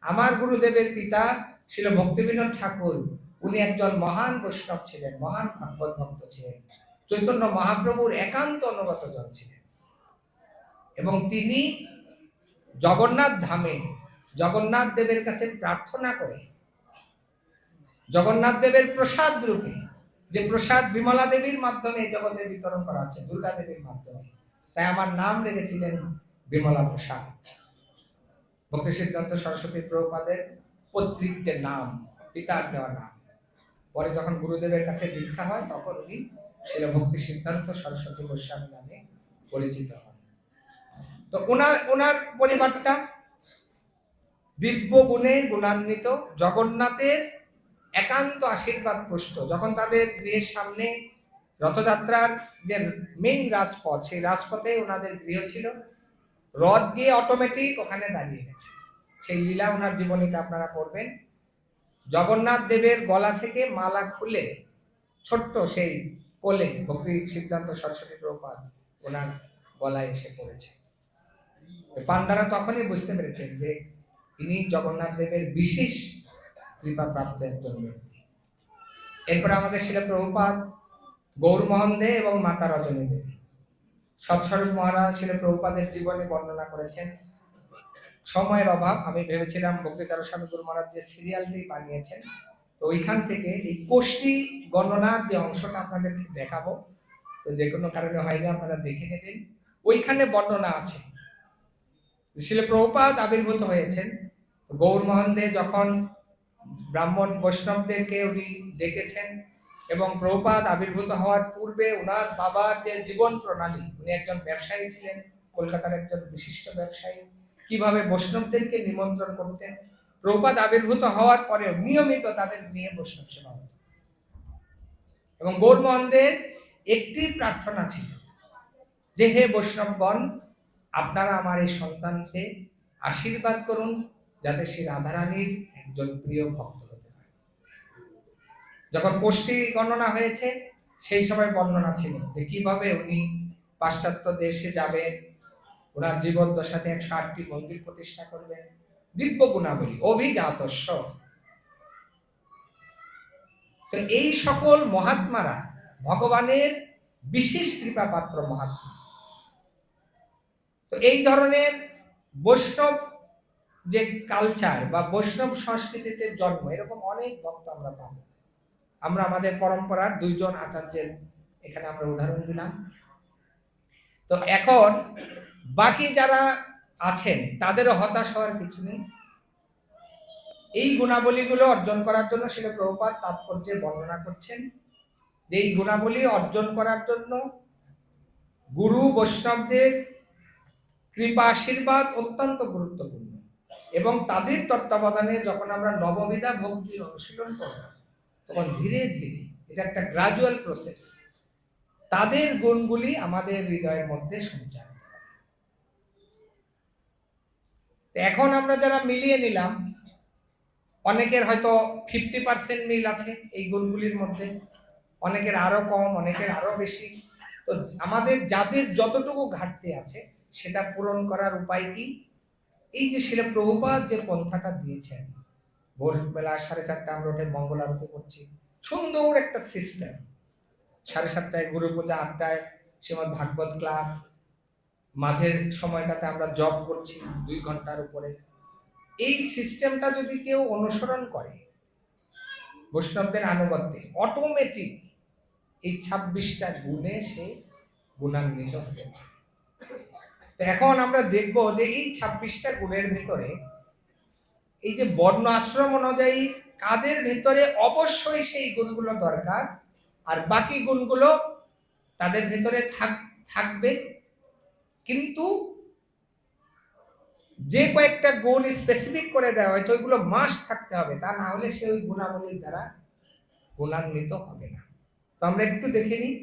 আমার গুরুদেবের পিতা ছিল ভক্তিবিনোদ ঠাকুর, উনি একজন মহান বৈষ্ণব ছিলেন, মহান ভাগবত ভক্ত ছিলেন, চৈতন্য মহাপ্রভুর একান্ত অনুগত জন ছিলেন এবং তিনি জগন্নাথ ধামে জগন্নাথ দেবের কাছে প্রার্থনা করে জগন্নাথ দেবের প্রসাদ রূপে, যে প্রসাদ বিমলা দেবীর মাধ্যমে জগতে বিতরণ করা হচ্ছে, দুর্গা দেবীর মাধ্যমে, তাই আমার নাম রেখেছিলেন বিমলা প্রসাদ। ভক্তি সিদ্ধান্ত সরস্বতী প্রভুপাদের পৈতৃক যে নাম, পিতার দেওয়া নাম। পরে যখন গুরুদেবের কাছে দীক্ষা হয় তখন উনি ছিল ভক্তি সিদ্ধান্ত সরস্বতী গোস্বামী নামে পরিচিত হন। তো ওনার পরিবারটা দিব্য গুণে গুণান্বিত, জগন্নাথের একান্ত আশীর্বাদ পুষ্ট। যখন তাদের গৃহের সামনে রথযাত্রার যে মেইন রাজপথ, সেই রাজপথে ওনাদের গৃহ ছিল, রথ গিয়ে অটোমেটিক ওখানে দাঁড়িয়ে গেছে। সেই লীলা ওনার জীবনীতে আপনারা পড়বেন। জগন্নাথ দেবের গলা থেকে মালা খুলে ছোট্ট সেই কোলে ভক্তি সিদ্ধান্ত সরস্বতী প্রভুপাদ ওনার গলায় এসে পড়েছে। পান্ডারা তখনই বুঝতে পেরেছেন যে ইনি জগন্নাথ দেবের বিশেষ কৃপাপ্রাপ্ত একজন ব্যক্তি। এরপরে আমাদের ছিল প্রভুপাদ, গৌরমোহন দে এবং মাতা রজনী দেবী। সৎস্বরূপ মহারাজ ছিল প্রভুপাদের জীবনে বর্ণনা করেছেন। সময়ের অভাব, আমি ভেবেছিলাম ভক্তিচারক স্বামী গুরু মহারাজ যে সিরিয়ালটি বানিয়েছেন, তো ওইখান থেকে এই কোষ্ঠী গণনার যে অংশটা আপনাদেরকে দেখাবো, তো যে কোনো কারণে হয়নি, আপনারা দেখে নেবেন। ওইখানে বর্ণনা আছে ছিল প্রভুপাদ আবির্ভূত হয়েছেন। গৌরমোহন দে যখন ব্রাহ্মণ বৈষ্ণবদেরকে উনি ডেকেছেন এবং প্রভুপাদ আবির্ভূত হওয়ার পূর্বে ওনার বাবার যে জীবন প্রণালী, উনি একজন ব্যবসায়ী ছিলেন, কলকাতার একজন বিশিষ্ট ব্যবসায়ী, কিভাবে বৈষ্ণবদেরকে নিমন্ত্রণ করতেন। প্রভুপাদ আবির্ভূত হওয়ার পরেও নিয়মিত তাদের নিয়ে বৈষ্ণব সেবা হতো এবং গৌরমোহনদের একটি প্রার্থনা ছিল যে হে বৈষ্ণবগণ, আপনারা আমার এই সন্তানকে আশীর্বাদ করুন যাতে সে রাধারানীর একজন প্রিয় ভক্ত হতে পারে। যখন কোষ্ঠী গণনা হয়েছে সেই সময় বর্ণনা ছিল যে কিভাবে উনি পাশ্চাত্য দেশে যাবেন, ওনার জীবদ্দশাতে 108টি মন্দির প্রতিষ্ঠা করবেন, দিব্য গুণাবলী, অভিজাতস্য। তো এই সকল মহাত্মারা ভগবানের বিশেষ কৃপা পাত্র মহাত্মা। তো এই ধরনের বৈষ্ণব যে কালচার বা বৈষ্ণব সংস্কৃতিতে জন্ম, এরকম অনেক ভক্ত আমরা পাবো। আমরা আমাদের পরম্পরার 2 জন আচার্যের এখানে আমরা উদাহরণ দিলাম। তো এখন বাকি যারা আছেন তাদেরও হতাশ হওয়ার কিছু নেই। এই গুণাবলীগুলো অর্জন করার জন্য শিল প্রভুপাদ তাৎপর্যে বর্ণনা করছেন যে এই গুণাবলী অর্জন করার জন্য গুরু বৈষ্ণবদের কৃপা আশীর্বাদ অত্যন্ত গুরুত্বপূর্ণ, এবং তাদের তত্ত্বাবধানে যখন আমরা নববিধা ভক্তির অনুশীলন করব তখন ধীরে ধীরে, এটা একটা গ্রাজুয়াল প্রসেস, তাদের গুণগুলি আমাদের হৃদয়ের মধ্যে সঞ্চার হবে। এখন আমরা যারা মিলিয়ে নিলাম, অনেকের হয়তো 50% মিল আছে এই গুণগুলির মধ্যে, অনেকের আরো কম, অনেকের আরো বেশি। তো আমাদের যাদের যতটুকু ঘাটতি আছে সেটা পূরণ করার উপায় কি? এই যে শিল প্রভুপাদ যে পন্থাটা দিয়েছেন, ভোরবেলা 4:30 আমরা উঠে মঙ্গল আরতি করছি, সুন্দর একটা সিস্টেম। 7:30টায় গুরু পূজা, 8টায় শ্রীমদ্ ভাগবত ক্লাস, মাঝের সময়টাতে আমরা জব করছি 2 ঘন্টার উপরে। এই সিস্টেমটা যদি কেউ অনুসরণ করে বৈষ্ণবদের আনুগত্যে, অটোমেটিক এই 26টা গুণে সে গুণান্বিত হবে। তো এখন আমরা দেখব যে এই 26টা গুণের ভিতরে এই যে বর্ণ আশ্রম অনুযায়ী কাদের ভিতরে অবশ্যই সেই গুণগুলো দরকার, আর বাকি গুণগুলো তাদের ভিতরে থাকবে, কিন্তু যে কয়েকটা গুণ স্পেসিফিক করে দেওয়া হয়েছে ওইগুলো মাস্ট থাকতে হবে, তা না হলে সে ওই গুণাবলীর দ্বারা গুণান্বিত হবে না। তো আমরা একটু দেখে নিই।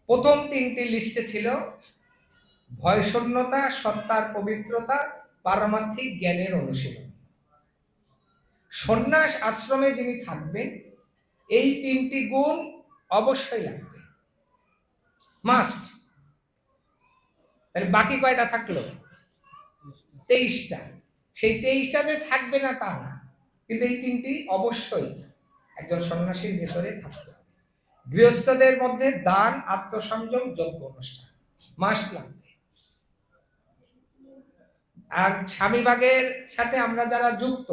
প্রথম 3টি লিস্টে ছিল ভয়শূন্যতা, সত্তার পবিত্রতা, পারমার্থিক জ্ঞানের অনুশীলন। সন্ন্যাস আশ্রমে যিনি থাকবেন এই 3টি গুণ অবশ্যই লাগবে, মাস্ট। তাহলে বাকি কয়টা থাকলো? 23টা। সেই 23টা যে থাকবে না তা না, কিন্তু এই 3টি অবশ্যই একজন সন্ন্যাসীর ভেতরে থাকতে হবে। গৃহস্থদের মধ্যে দান, আত্মসংযম, যজ্ঞ অনুষ্ঠান মাস্ট লাগবে। আর স্বামীভাগের সাথে আমরা যারা যুক্ত,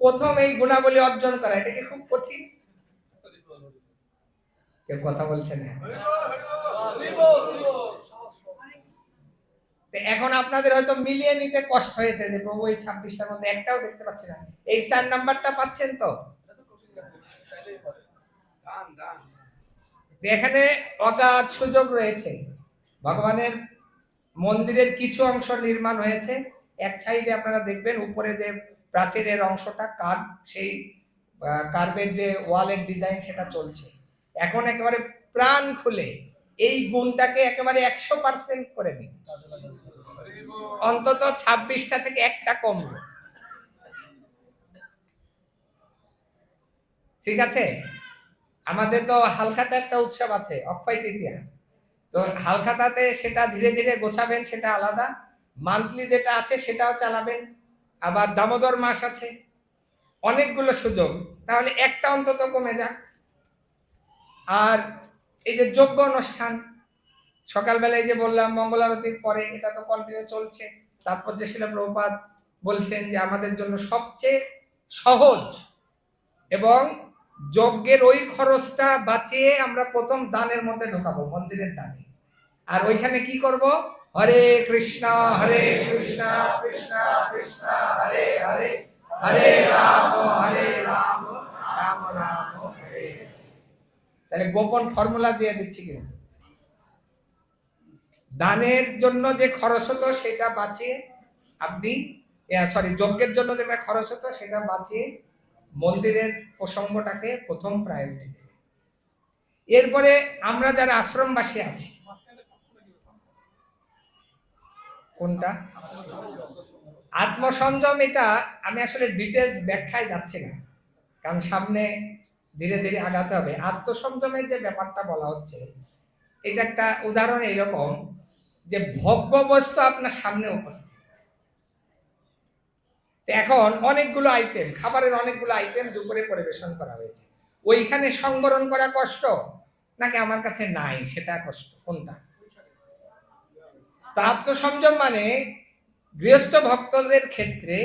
প্রথম এই গুণাবলী অর্জন করা, এটা কি খুব কঠিন? কেউ কথা বলছে না। এখন আপনাদের হয়তো মিলিয়ে নিতে কষ্ট হয়েছে যে প্রভু এই 26টার মধ্যে একটাও দেখতে পাচ্ছি না, এই 4 নাম্বারটা পাচ্ছেন তো? এখানে অগাধ সুযোগ রয়েছে। ভগবানের মন্দিরের কিছু অংশ নির্মাণ হয়েছে, এক সাইডে আপনারা দেখবেন উপরে যে প্রাচীরের অংশটা কার্ভ, সেই কার্ভের যে ওয়ালের ডিজাইন সেটা চলছে। এখন একেবারে প্রাণ খুলে এই গুণটাকে একেবারে 100% করে দিন, অন্তত 26টা থেকে একটা কম। ঠিক আছে? আমাদের তো হালখাতা একটা উৎসব আছে, অক্ষয় তৃতীয়া। তো হালখাতাতে সেটা ধীরে ধীরে গোছাবেন, সেটা আলাদা। মান্থলি যেটা আছে সেটাও চালাবেন। আবার দামোদর মাস আছে, অনেকগুলো সুযোগ, তাহলে একটা অন্তত কমে যাক। আর এই যে যজ্ঞ অনুষ্ঠান, সকালবেলায় যে বললাম মঙ্গল আরতির পরে, এটা তো কন্টিনিউ চলছে। তারপর যে শিল প্রভুপাদ বলছেন যে আমাদের জন্য সবচেয়ে সহজ এবং যজ্ঞের ওই খরচটা বাঁচিয়ে আমরা প্রথম দানের মধ্যে ঢোকাবো, মন্দিরের দানে। আর ওইখানে কি করব? হরে কৃষ্ণ কৃষ্ণ কৃষ্ণ হরে হরে, হরে রাম রাম রাম হরে। তাহলে গোপন ফর্মুলা দিয়ে দিচ্ছি কিন্তু, দানের জন্য যে খরচ হতো সেটা বাঁচিয়ে আপনি, যজ্ঞের জন্য যেটা খরচ হতো সেটা বাঁচিয়ে মন্দিরের প্রসঙ্গটাকে প্রথম প্রায়োরিটি দেবে। এরপরে আমরা যারা আশ্রমবাসী আছি, কোনটা? আত্মসংযম, এটা আমি আসলে ডিটেলস ব্যাখ্যায় যাচ্ছি না, কারণ সামনে ধীরে ধীরে আগাতে হবে। আত্মসংযমের যে ব্যাপারটা বলা হচ্ছে, এটা একটা উদাহরণ এইরকম যে ভোগ্য বস্তু আপনার সামনে উপস্থিত, এখন অনেকগুলো আইটেম, খাবারের অনেকগুলো আইটেম দুপুরে পরিবেশন করা হয়েছে, ওইখানে সংবরণ করা কষ্ট, নাকি আমার কাছে নাই, সেটা কষ্ট, কোনটা? তো আত্মসংযম মানে গৃহস্থ ভক্তদের ক্ষেত্রে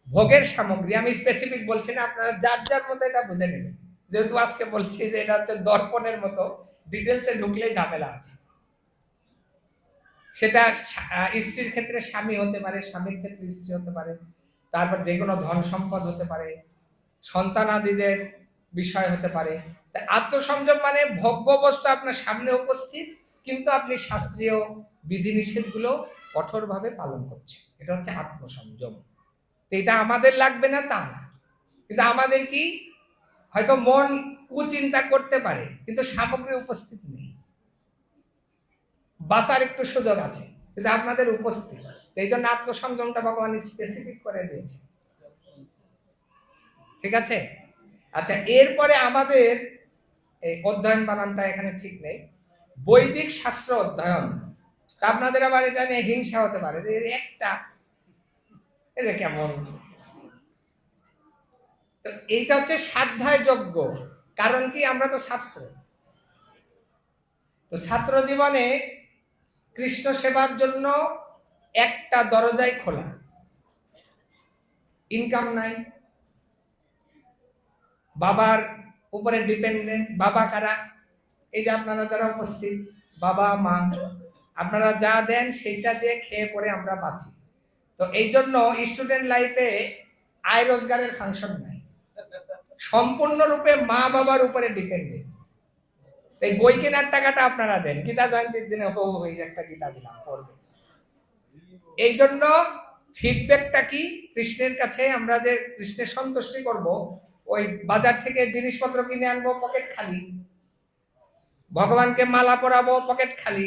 ভোগের সামগ্রী, আমি স্পেসিফিক বলছি না, আপনারা যার যার মতো এটা বুঝে নেবেন। যেহেতু আজকে বলছি যে এটা হচ্ছে দর্পণের মতো, ডিটেলসে ঢুকলেই ঝামেলা আছে। সেটা স্ত্রীর ক্ষেত্রে স্বামী হতে পারে, স্বামীর ক্ষেত্রে স্ত্রী হতে পারে, তারপর যে কোনো ধন সম্পদ হতে পারে, সন্তানাদিদের বিষয় হতে পারে। তাই আত্মসংযম মানে ভোগ্য বস্তু আপনার সামনে উপস্থিত, কিন্তু আপনি শাস্ত্রীয় বিধিনিষেধগুলো কঠোরভাবে পালন করছেন, এটা হচ্ছে আত্মসংযম। তো এটা আমাদের লাগবে না তা না, কিন্তু আমাদের কি হয়তো মন কুচিন্তা করতে পারে, কিন্তু সামগ্রী উপস্থিত নেই, বাঁচার একটু সুযোগ আছে, কিন্তু আপনাদের উপস্থিত। এই জন্য আত্মসংযমটা ভগবান স্পেসিফিক করে দিয়েছে। ঠিক আছে? আচ্ছা, এরপরে আমাদের এই অধ্যয়ন বানানটা এখানে ঠিক নেই, বৈদিক শাস্ত্র অধ্যয়ন। তা আপনাদের আবার এটা নিয়ে হিংসা হতে পারে যে একটা এটা কেমন। তো এইটা হচ্ছে স্বাধ্যায় যজ্ঞ। কারণ কি, আমরা তো ছাত্র। তো ছাত্র জীবনে কৃষ্ণ সেবার জন্য একটা দরজাই খোলা, ইনকাম নাই, বাবার উপরে ডিপেন্ডেন্ট। বাবা কারা? এই যে আপনারা যারা উপস্থিত, বাবা মা, আপনারা যা দেন সেইটা দিয়ে খেয়ে পরে আমরা বাঁচি। তো এই জন্য স্টুডেন্ট লাইফে আয় রোজগারের ফাংশন নাই, সম্পূর্ণরূপে মা বাবার উপরে ডিপেন্ডেন্ট। এই বই কেনার টাকাটা আপনারা দেন, গীতা জয়ন্তীর দিনে ওই একটা গীতা দিলাম পড়বে। এই জন্য ফিডব্যাকটা কি, কৃষ্ণের কাছে আমরা যে কৃষ্ণের সন্তুষ্টি করব, ওই বাজার থেকে জিনিসপত্র কিনে আনবো পকেট খালি, ভগবানকে মালা পরাবো পকেট খালি,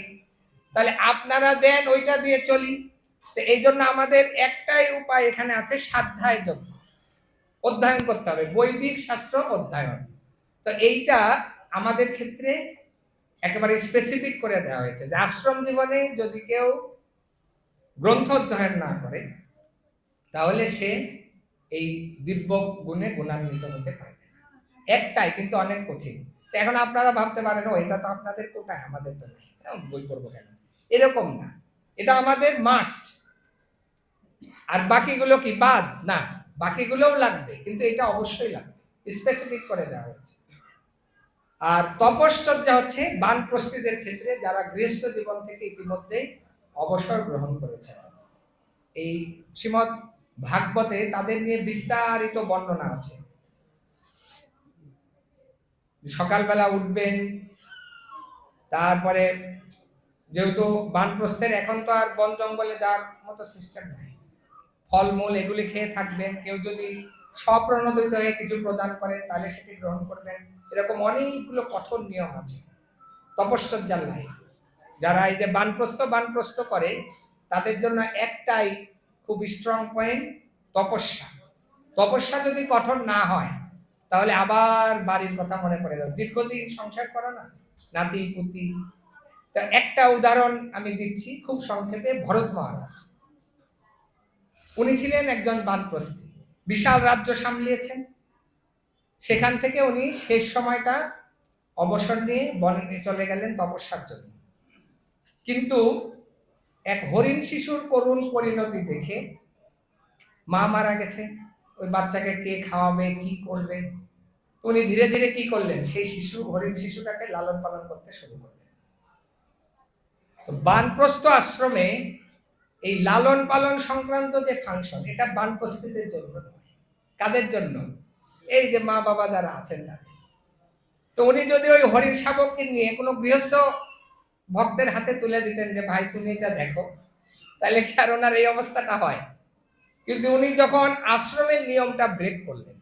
তাহলে আপনারা দেন ওইটা দিয়ে চলি। তো এই জন্য আমাদের একটাই উপায় এখানে আছে, স্বাধ্যায় যজ্ঞ অধ্যয়ন করতে হবে, বৈদিক শাস্ত্র অধ্যয়ন। তো এইটা আমাদের ক্ষেত্রে একেবারে স্পেসিফিক করে দেওয়া হয়েছে যে আশ্রম জীবনে যদি কেউ গ্রন্থ অধ্যয়ন না করে তাহলে সে এই দিব্য গুণে গুণান্বিত হতে পারবে না। একটাই, কিন্তু অনেক কঠিন। তো এখন আপনারা ভাবতে পারেন ও এটা তো আপনাদের কোটায়, আমাদের তো নেই, বই পড়বো কেন? এরকম না, এটা আমাদের মাস্ট। আর বাকিগুলো কি বাদ? না, বাকিগুলোও লাগবে, কিন্তু এটা অবশ্যই লাগবে, স্পেসিফিক করে দেওয়া হয়েছে। আর তপশ্চর্যা হচ্ছে বানপ্রস্থিতের ক্ষেত্রে যারা গৃহস্থ জীবন থেকে ইতিমধ্যে অবসর গ্রহণ করেছে। এই শ্রীমদ ভাগবতে তাদের নিয়ে বিস্তারিত বর্ণনা আছে। সকালবেলা উঠবেন, তারপরে যেহেতু বানপ্রস্থের এখন তো আর বন জঙ্গলে যাওয়ার মতো সিস্টেম নাই, ফলমূল এগুলি খেয়ে থাকবেন। কেউ যদি স্বপ্রণোদিত হয়ে কিছু প্রদান করে তাহলে সেটি গ্রহণ করবেন। এরকম অনেকগুলো কঠোর নিয়ম আছে তপস্যার লাই। যারা এই যে বানপ্রস্থ করে তাদের জন্য একটাই খুব স্ট্রং পয়েন্ট, তপস্যা। তপস্যা যদি কঠোর না হয় তাহলে আবার বাড়ির কথা মনে পড়ে যাবে, দীর্ঘদিন সংসার করা না, নাতি পুতি। তা একটা উদাহরণ আমি দিচ্ছি খুব সংক্ষেপে, ভরত মহারাজ। উনি ছিলেন একজন বানপ্রস্থী, বিশাল রাজ্য সামলিয়েছেন। সেখান থেকে উনি শেষ সময়টা অবসর নিয়ে বনে চলে গেলেন তপস্যার জন্য। কিন্তু এক হরিণ শিশুর করুণ পরিণতি দেখে, মা মারা গেছে, ওই বাচ্চাকে কে খাওয়াবে, কি করবে, উনি ধীরে ধীরে কি করলেন, সেই হরিণ শিশুটাকে লালন পালন করতে শুরু করলেন। তো বানপ্রস্থ আশ্রমে এই লালন পালন সংক্রান্ত যে ফাংশন, এটা বানপ্রস্থিতের জন্য নয়। কাদের জন্য? এই যে মা বাবা যারা আছেন তাদের। তো উনি যদি ওই হরিণ শাবককে নিয়ে কোনো গৃহস্থ ভক্তের হাতে তুলে দিতেন যে ভাই তুমি এটা দেখো, তাহলে কি আর ওনার এই অবস্থাটা হয়? কিন্তু উনি যখন আশ্রমের নিয়মটা ব্রেক করলেন,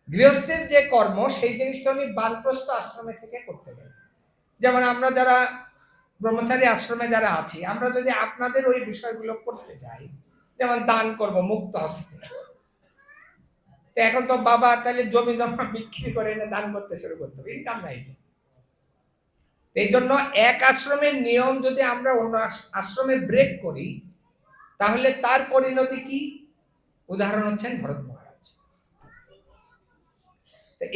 গৃহস্থের যে কর্ম সেই জিনিসটা উনি বানপ্রস্থ আশ্রমে থেকে করতে গেলেন। যেমন আমরা যারা ব্রহ্মচারী আশ্রমে যারা আছি, আমরা যদি আপনাদের ওই বিষয়গুলো করতে চাই, যেমন দান করব মুক্ত হস্তে, এখন তো বাবা তাহলে জমি জমা বিক্রি করে এনে দান করতে শুরু করতে হবে, ইনকাম নাই। এই জন্য এক আশ্রমের নিয়ম যদি আমরা অন্য আশ্রমে ব্রেক করি তাহলে তার পরিণতি কি? উদাহরণ হচ্ছেন ভরত মহারাজ।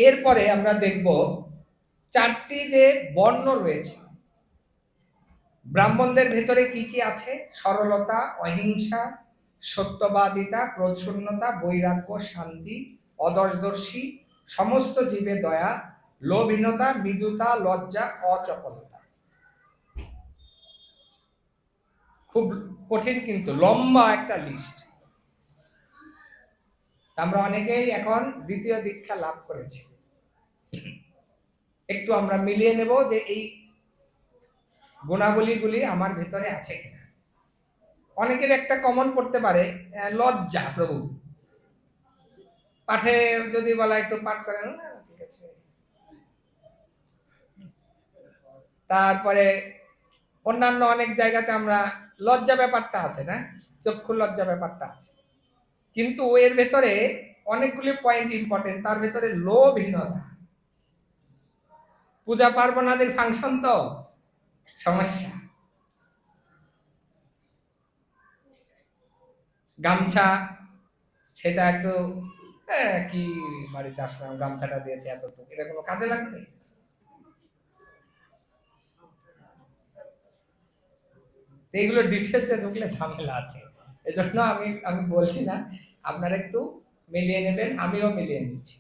এরপরে আমরা দেখব চারটি যে বর্ণ রয়েছে, ব্রাহ্মণদের ভেতরে কি কি আছে? সরলতা, অহিংসা, সত্যবাদিতা, ক্রোধশূন্যতা, বৈরাগ্য, শান্তি, অদর্শদর্শী, সমস্ত জীবে দয়া, লোভহীনতা, মৃদুতা, লজ্জা, অচপলতা। খুব কঠিন কিন্তু লম্বা একটা লিস্ট। আমরা অনেকেই এখন দ্বিতীয় দীক্ষা লাভ করেছি। একটু আমরা মিলিয়ে নেব যে এই গুণাবলীগুলি আমার ভেতরে আছে কিনা। অনেকের একটা কমন পড়তে পারে লজ্জা। প্রভু পাঠে যদি বলা একটু পাঠ করেন, না ঠিক আছে। তারপরে অন্যান্য অনেক জায়গাতে আমরা লজ্জা ব্যাপারটা আছে, না চক্ষু লজ্জা ব্যাপারটা আছে, কিন্তু এর ভেতরে অনেকগুলি পয়েন্ট ইম্পর্টেন্ট। তার ভেতরে লোভহীনতা, পূজা পার্বণাদির ফাংশন তো সমস্যা। গামছা, সেটা একটু কি বাড়িতে আসলাম গামছাটা দিয়েছে এতটুকু, এটা কোনো কাজে লাগবে? এইগুলো ডিটেলসে ঢুকলে ঝামেলা আছে। এজন্য আমি বলছি না, আপনারা একটু মিলিয়ে নেবেন, আমিও মিলিয়ে নিচ্ছি।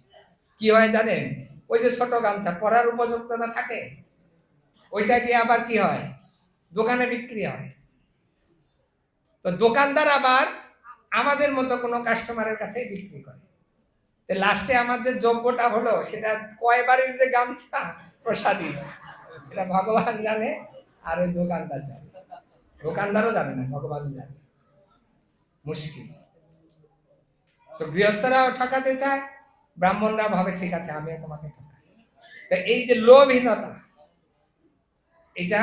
কি হয় জানেন, ওই যে ছোট গামছা পরার উপযুক্ততা থাকে, ওইটা গিয়ে আবার কি হয়, দোকানে বিক্রি হয়। তো দোকানদার আবার আমাদের মতো কোনো কাস্টমারের কাছে বিক্রি করে। তো লাস্টে আমার যে যোগ্যটা হলো সেটা কয়বারের যে গামছা প্রসাদী, এটা ভগবান জানে আর ওই দোকানদার জানে। দোকানদারও জানে না, ভগবান জানে। মুশকিল। তো গৃহস্থরাও ঠকাতে চায়, ব্রাহ্মণরা ভাবে ঠিক আছে আমিও তোমাকে ঠকাই। তো এই যে লোভহীনতা, এটা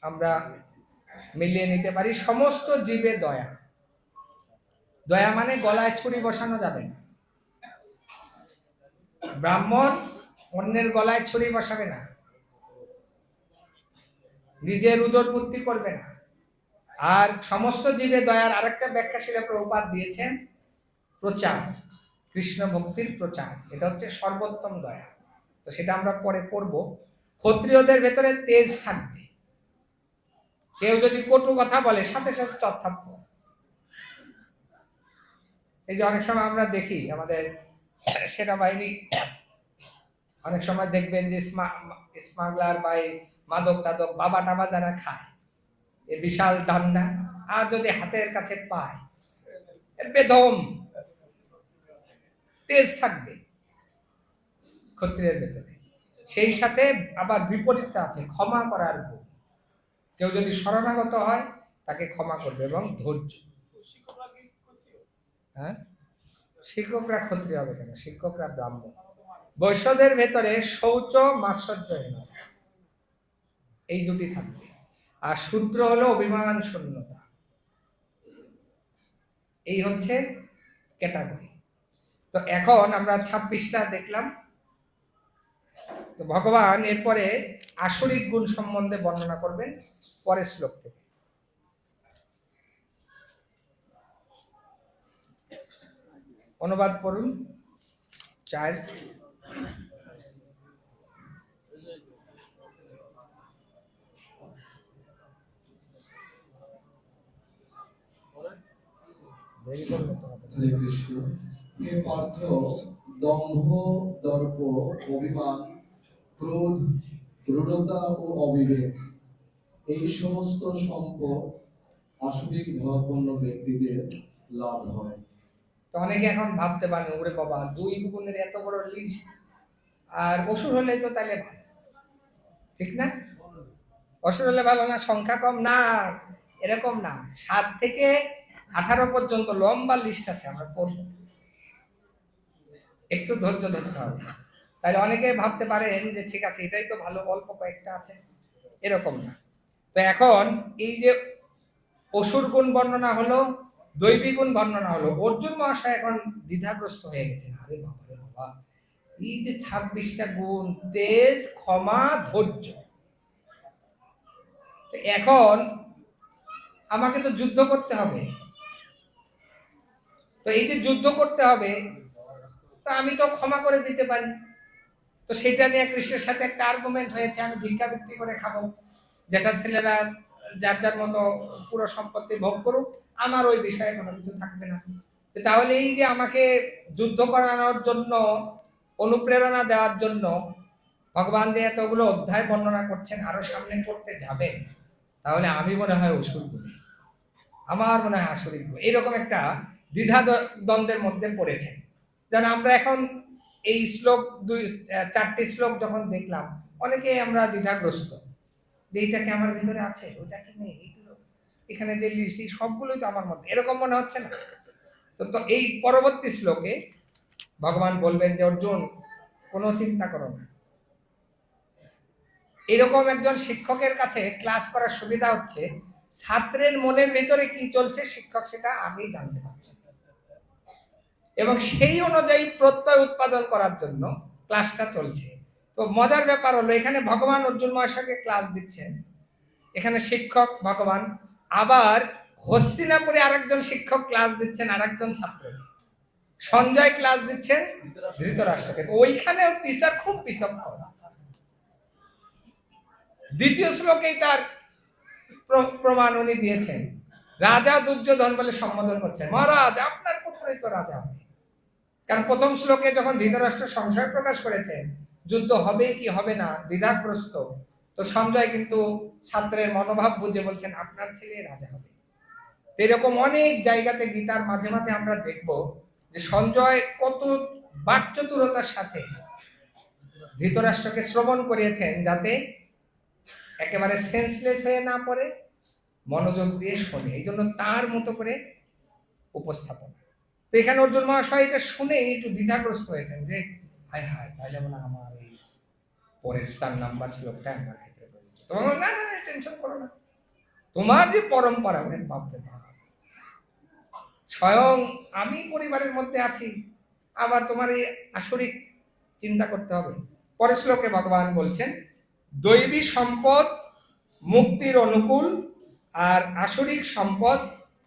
আমরা মিলিয়ে নিতে পারি। সমস্ত জীবে দয়া। দয়া মানে গলায় ছুরি বসানো যাবে না। ব্রাহ্মণ অন্যের গলায় ছুরি বসাবে না, নিজের উদরপূর্তি করবে না। আর সমস্ত জীবে দয়ার আরেকটা ব্যাখ্যা শিলা প্রভুপাদ দিয়েছেন, প্রচার, কৃষ্ণ ভক্তির প্রচার। এটা হচ্ছে সর্বোত্তম দয়া। তো সেটা আমরা পরে পড়ব। ক্ষত্রিয়দের ভেতরে তেজ থাকবে। কেউ যদি কটু কথা বলে সাথে সাথে চত্থাপ্য। এই যে অনেক সময় আমরা দেখি আমাদের সেনাবাহিনী, অনেক সময় দেখবেন যে স্মাগলার বা মাদক টাদক বাবা টাবা যারা খায়, এ বিশাল ডান্ডা, আর যদি হাতের কাছে পায় বেদম তেজ থাকবে ক্ষত্রিয়ের ভেতরে। সেই সাথে আবার বিপরীতটা আছে, ক্ষমা করার গুণ। কেউ যদি শরণাগত হয় তাকে ক্ষমা করবে, এবং ধৈর্য। হ্যাঁ, শিক্ষকরা ক্ষত্রিয় হবে কেন? শিক্ষকরা ব্রাহ্মণ। বৈশ্যদের ভেতরে শৌচ, মাৎসর্যহীনতা, এই দুটি থাকবে। আর শূদ্র হলো অভিমান শূন্যতা। এই হচ্ছে ক্যাটাগরি। তো এখন আমরা 26টা দেখলাম। তো ভগবান এরপরে আসরিক গুণ সম্বন্ধে বর্ণনা করবেন পরের শ্লোক থেকে। অনুবাদ পড়ুন। 4 হরে কৃষ্ণ। হে পার্থ, দম্ভ, দর্প, অভিমান, ক্রোধ, দৃঢ়তা ও অবিবেক, এই সমস্ত সম্পদ আসরিক ভাবাপন্ন ব্যক্তিদের লাভ হয়। তো অনেকে এখন ভাবতে পারেন, ওরে বাবা 2 গুণের এত বড় লিস্ট, আর অসুর হলে তো তাহলে ভালো, ঠিক না? অসুর হলে ভালো না, সংখ্যা কম না, এরকম না। 7 থেকে 18 পর্যন্ত লম্বা লিস্ট আছে, আমরা পড়ব। একটু ধৈর্য ধরতে হবে। তাহলে অনেকে ভাবতে পারেন যে ঠিক আছে এটাই তো ভালো, অল্প কয়েকটা আছে, এরকম না। তো এখন এই যে অসুর গুণ বর্ণনা হলো, দৈবী গুণ বর্ণনা হলো, অর্জুন মহাশয় এখন দ্বিধাগ্রস্ত হয়ে গেছেন। আরে বাবা রে বাবা, এই যে 26টা গুণ, তেজ, ক্ষমা, ধৈর্য, এখন আমাকে তো যুদ্ধ করতে হবে। তো এই যে যুদ্ধ করতে হবে, তো আমি তো ক্ষমা করে দিতে পারি। তো সেটা নিয়ে কৃষ্ণের সাথে একটা আর্গুমেন্ট হয়েছে, আমি ভিক্ষাবৃত্তি করে খাবো, যেটা ছেলেরা যার যার মতো পুরো সম্পত্তি ভোগ করুক, আমার ওই বিষয়ে কোনো কিছু থাকবে না। তাহলে এই যে আমাকে যুদ্ধ করানোর জন্য, অনুপ্রেরণা দেওয়ার জন্য ভগবান যে এতগুলো অধ্যায় বর্ণনা করছেন, আরো সামনে করতে যাবেন, তাহলে আমি মনে হয় অসুর বলি, আমার মনে হয় আসরিক বই, এরকম একটা দ্বিধা দ্বন্দ্বের মধ্যে পড়েছেন। যেন আমরা এখন এই শ্লোক 4টি শ্লোক যখন দেখলাম, অনেকে আমরা দ্বিধাগ্রস্ত যে এইটাকে আমার ভিতরে আছে, ওইটাকে নেই, এইগুলো এখানে যে লিস্ট, এই সবগুলোই তো আমার মধ্যে, এরকম মনে হচ্ছে না? তো এই পরবর্তী শ্লোকে ভগবান বলবেন যে অর্জুন, কোনো চিন্তা করো না। এরকম একজন শিক্ষকের কাছে ক্লাস করার সুবিধা হচ্ছে, ছাত্রের মনের ভিতরে কি চলছে শিক্ষক সেটা আগেই জানতে পারছেন, এবং সেই অনুযায়ী প্রত্যয় উৎপাদন করার জন্য ক্লাসটা চলছে। তো মজার ব্যাপার হলো, এখানে ভগবান অর্জুন মহাশয়কে ক্লাস দিচ্ছেন, এখানে শিক্ষক ভগবান, আবার হস্তিনাপুরে আরেকজন শিক্ষক ক্লাস দিচ্ছেন আরেকজন ছাত্রকে, সঞ্জয় ক্লাস দিচ্ছেন ধৃতরাষ্ট্রকে। তো ওইখানেও টিচার খুব বিচক্ষণ। দ্বিতীয় শ্লোকেই তার প্রমাণ উনি দিয়েছেন, রাজা দুর্যোধন বলে সম্বোধন করছেন, মহারাজ আপনার পুত্রই তো রাজা হবে। কারণ প্রথম শ্লোকে যখন ধৃতরাষ্ট্র সংশয় প্রকাশ করেছেন যুদ্ধ হবে কি হবে না, দ্বিধাগ্রস্ত, তো সঞ্জয় কিন্তু ছাত্রের মনোভাব বুঝে বলছেন আপনার ছেলে রাজা হবে। এরকম অনেক জায়গাতে গীতার মাঝে মাঝে আমরা দেখব যে সঞ্জয় কত বাকচতুরতার সাথে ধৃতরাষ্ট্রকে শ্রবণ করিয়েছেন, যাতে একেবারে সেন্সলেস হয়ে না পড়ে, মনোযোগ দিয়ে শোনে, এই জন্য তার মতো করে উপস্থাপন। তো এখানে অর্জুন মহাশয় এটা শুনে একটু দ্বিধাগ্রস্ত হয়েছেন যে হায় হায়, তাহলে মনে আমার এই পরের 4 নাম্বার শ্লোকটা আমার ক্ষেত্রে প্রযোজ্য। তোমার না না টেনশন করো না, তোমার যে পরম্পরা, বাপরে বাপ, স্বয়ং আমি পরিবারের মধ্যে আছি, আবার তোমার এই আসরিক চিন্তা করতে হবে। পরের শ্লোকে ভগবান বলছেন, দৈবী সম্পদ মুক্তির অনুকূল, আর আসরিক সম্পদ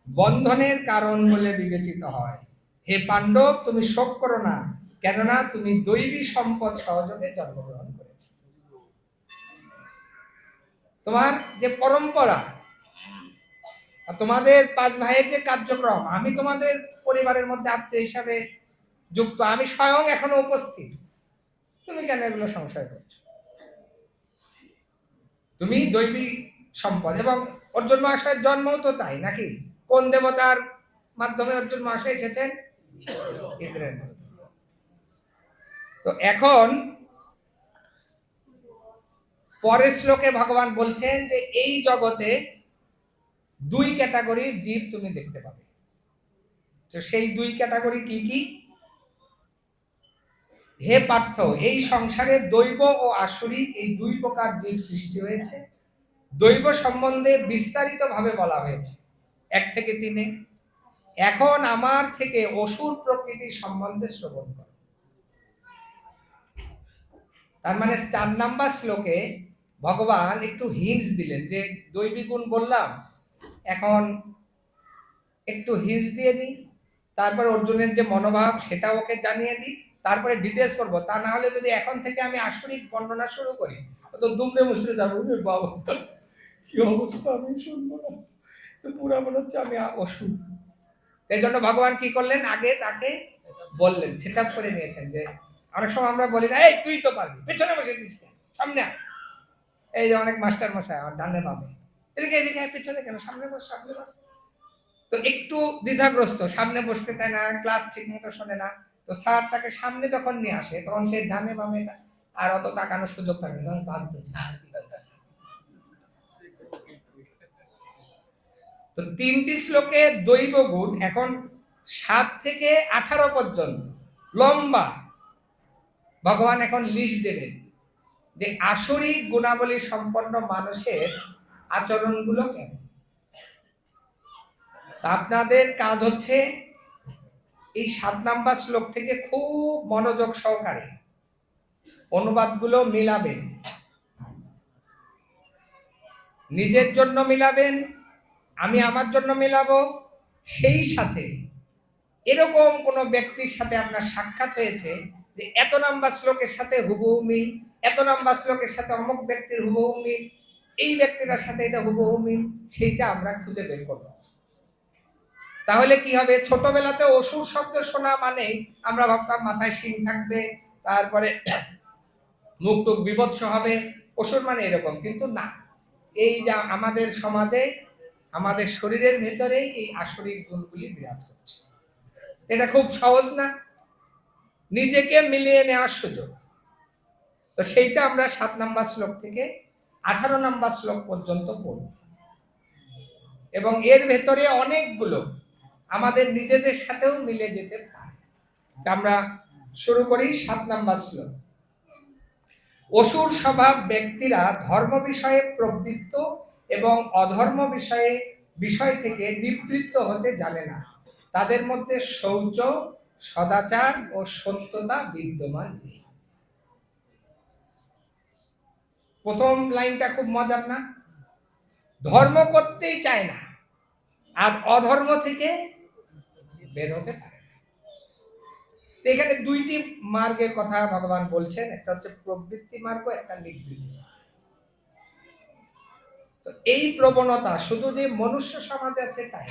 বন্ধনের কারণ বলে বিবেচিত হয়। হে পাণ্ডব, তুমি শোক করো না, কেননা তুমি দৈবী সম্পদ সহযোগে জন্মগ্রহণ করেছ। তোমার যে পরম্পরা, তোমাদের 5 ভাইয়ের যে কার্যক্রম, আমি তোমাদের পরিবারের মধ্যে আত্মীয় হিসাবে যুক্ত, আমি স্বয়ং এখনো উপস্থিত, তুমি কেন এগুলো সংশয় করছো? তুমি দৈবী সম্পদ। এবং অর্জুন মহাশয়ের জন্মও তো তাই নাকি? কোন দেবতার মাধ্যমে অর্জুন মহাশয় এসেছেন? ইন্দ্রের মাধ্যমে। তো এখন পরের শ্লোকে ভগবান বলছেন যে এই জগতে 2 ক্যাটাগরির জীব তুমি দেখতে পাবে। তো সেই 2 ক্যাটাগরি কি কি? হে পার্থ, এই সংসারে দৈব ও আসুরিক এই 2 প্রকার জীব সৃষ্টি হয়েছে। দৈব সম্বন্ধে বিস্তারিত ভাবে বলা হয়েছে 1 থেকে 3-এ। এখন আমার থেকে অসুর প্রকৃতির সম্বন্ধে শ্রবণ করো। তার মানে 4 নাম্বার শ্লোকে ভগবান একটু হিন্স দিলেন যে দৈবী গুণ বললাম, এখন একটু হিন্স দিয়ে দিই, তারপর অর্জুনের যে মনোভাব সেটা ওকে জানিয়ে দিই, তারপরে ডিটেলস করব। তা না হলে যদি এখন থেকে আমি আসরিক বর্ণনা শুরু করি, তো দুমড়ে মুচড়ে যাবো, বাবা কি অবস্থা, আমি শুনবো না, তো পুরা মনে হচ্ছে আমি অসুর। এই জন্য ভগবান কি করলেন, আগে তাকে বললেন, সেট আপ করে নিয়েছেন। যে অনেক সময় আমরা বলি না, এই তুই তো পারবি, পেছনে বসেছিস কেন, সামনে আয়। এই যে অনেক মাস্টার মশাই আমার ডানে বামে, এদিকে এদিকে, পেছনে কেন, সামনে বস, সামনে বস। তো একটু দ্বিধাগ্রস্ত, সামনে বসতে চায় না, ক্লাস ঠিক মতো শোনে না। তো স্যার তাকে সামনে যখন নিয়ে আসে, তখন সে ডানে বামে আর অত তাকানোর সুযোগ থাকে না, তখন বাধ্য। তো 3টি শ্লোকে দৈব গুণ, এখন 7 থেকে 18 পর্যন্ত লম্বা ভগবান এখন লিস্ট দেবেন যে আসরিক গুণাবলী সম্পন্ন মানুষের আচরণগুলো কেমন। আপনাদের কাজ হচ্ছে এই 7 নাম্বার শ্লোক থেকে খুব মনোযোগ সহকারে অনুবাদগুলো মিলাবেন, নিজের জন্য মিলাবেন, আমি আমার জন্য মিলাবো, সেই সাথে এরকম কোনো ব্যক্তির সাথে আপনার সাক্ষাৎ হয়েছে যে এত নাম্বার শ্লোকের সাথে হুবহু মিল, এত নাম্বার শ্লোকের সাথে অমুক ব্যক্তির হুবহু মিল, এই ব্যক্তিটার সাথে এটা হুবহু মিল, সেইটা আমরা খুঁজে বের করব। তাহলে কি হবে, ছোটবেলাতে অসুর শব্দ শোনা মানে আমরা ভাবতাম মাথায় শিং থাকবে, তারপরে মুখ টুক বিভৎস হবে, অসুর মানে এরকম, কিন্তু না। এই যে আমাদের সমাজে আমাদের শরীরের ভেতরেই এই আসরিক গুণগুলি বিরাজ করছে। এটা খুব সহজ না, নিজেকে মিলিয়ে নেওয়ার সুযোগ। তো সেইটা আমরা 7 নাম্বার শ্লোক থেকে 18 নাম্বার শ্লোক পর্যন্ত পড়ব, এবং এর ভেতরে অনেকগুলো আমাদের নিজেদের সাথেও মিলে যেতে পারে। আমরা শুরু করি 7 নাম্বার শ্লোক। অসুর স্বভাব ব্যক্তিরা ধর্ম বিষয়ে প্রবৃত্ত এবং অধর্ম বিষয় থেকে নিবৃত্ত হতে জানে না। তাদের মধ্যে শৌচ, সদাচার ও সত্যতা বিদ্যমান নেই। প্রথম লাইনটা খুব মজার না? ধর্ম করতেই চায় না, আর অধর্ম থেকে বের হতে পারে না। এখানে দুইটি মার্গের কথা ভগবান বলছেন, একটা হচ্ছে প্রবৃত্তি মার্গ, একটা নিবৃত্তি মার্গ। তো এই প্রবণতা শুধু যে মনুষ্য সমাজে আছে তাই,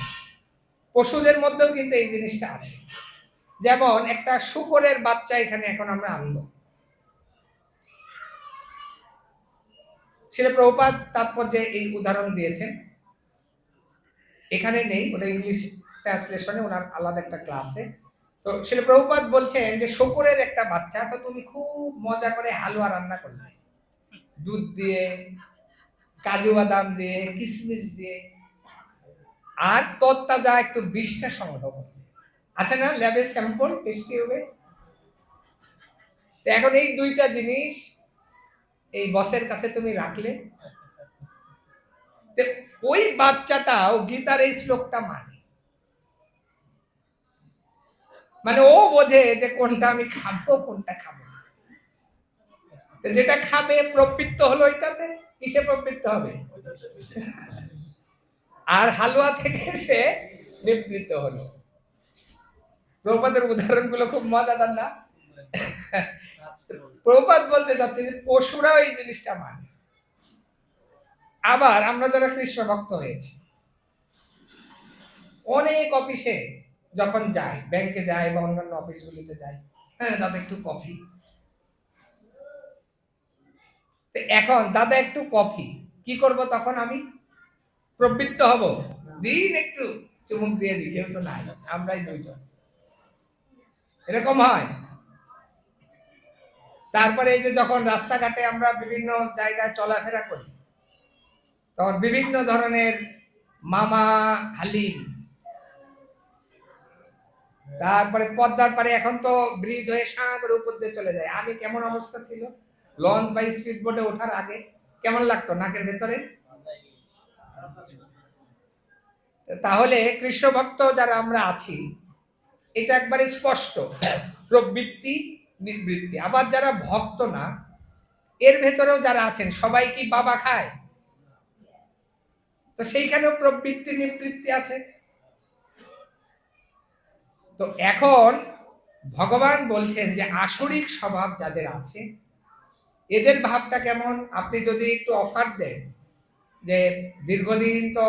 পশুদের মধ্যেও কিন্তু এই জিনিসটা আছে। যেমন একটা শূকরের বাচ্চা এখানে এখন আমরা আনবো, শিল প্রভুপাদ তাৎপর্যে এই উদাহরণ দিয়েছেন, এখানে নেই, ওটা ইংলিশ ট্রান্সলেশনে, ওনার আলাদা একটা ক্লাসে। তো শিল প্রভুপাদ বলছেন যে শূকরের একটা বাচ্চা, তো তুমি খুব মজা করে হালুয়া রান্না করলে, দুধ দিয়ে, কাজু বাদাম দিয়ে, কিশমিশ দিয়ে, আর তরতাজা একটু বিষটা সংগ্রহ করবে। আচ্ছা না, ল্যাবে স্যাম্পল টেস্টি হবে। এখন এই দুইটা জিনিস এই বসের কাছে তুমি রাখলে, ওই বাচ্চাটাও গীতার এই শ্লোকটা মানে ও বোঝে যে কোনটা আমি খাবো, কোনটা খাবো না। যেটা খাবে প্রবৃত্ত হলো এটাতে, কিসে প্রবৃত্ত হবে? আর হালুয়া থেকে সে নিবৃত্ত হলো। প্রভুপাদের উদাহরণগুলো খুব মজাদার না? প্রভুপাদ বলতে চাচ্ছে যে পশুরাও এই জিনিসটা মানে। আবার আমরা যারা কৃষ্ণ ভক্ত হয়েছি, অনেক অফিসে যখন যাই, ব্যাংকে যাই বা অন্যান্য অফিসগুলিতে যাই, হ্যাঁ দাদা একটু কফি, এখন দাদা একটু কফি, কি করব তখন? আমি প্রবৃত্ত হব, দিন একটু চুমুক দিয়ে দিই, কেউ তো নাই, আমরাই দুইজন, এরকম হয়। তারপরে এই যে যখন রাস্তাঘাটে আমরা বিভিন্ন জায়গায় চলাফেরা করি, তখন বিভিন্ন ধরনের মামা হালিম, তারপরে পদ্মার পারে এখন তো ব্রিজ হয়ে সাগরের উপর দিয়ে চলে যায়, আগে কেমন অবস্থা ছিল? লঞ্চ বা স্পিড বোটে ওঠার আগে কেমন লাগতো নাকের ভেতরে? তাহলে কৃষ্ণ ভক্ত যারা আমরা আছি, এটা একবারে স্পষ্ট, প্রবৃত্তি নিবৃত্তি। আবার যারা ভক্ত না, এর ভেতরেও যারা আছেন, সবাই কি বাবা খায়? তো সেইখানেও প্রবৃত্তি নিবৃত্তি আছে। তো এখন ভগবান বলছেন যে আসরিক স্বভাব যাদের আছে, এদের ভাবটা কেমন? আপনি যদি একটু অফার দেন যে দীর্ঘদিন তো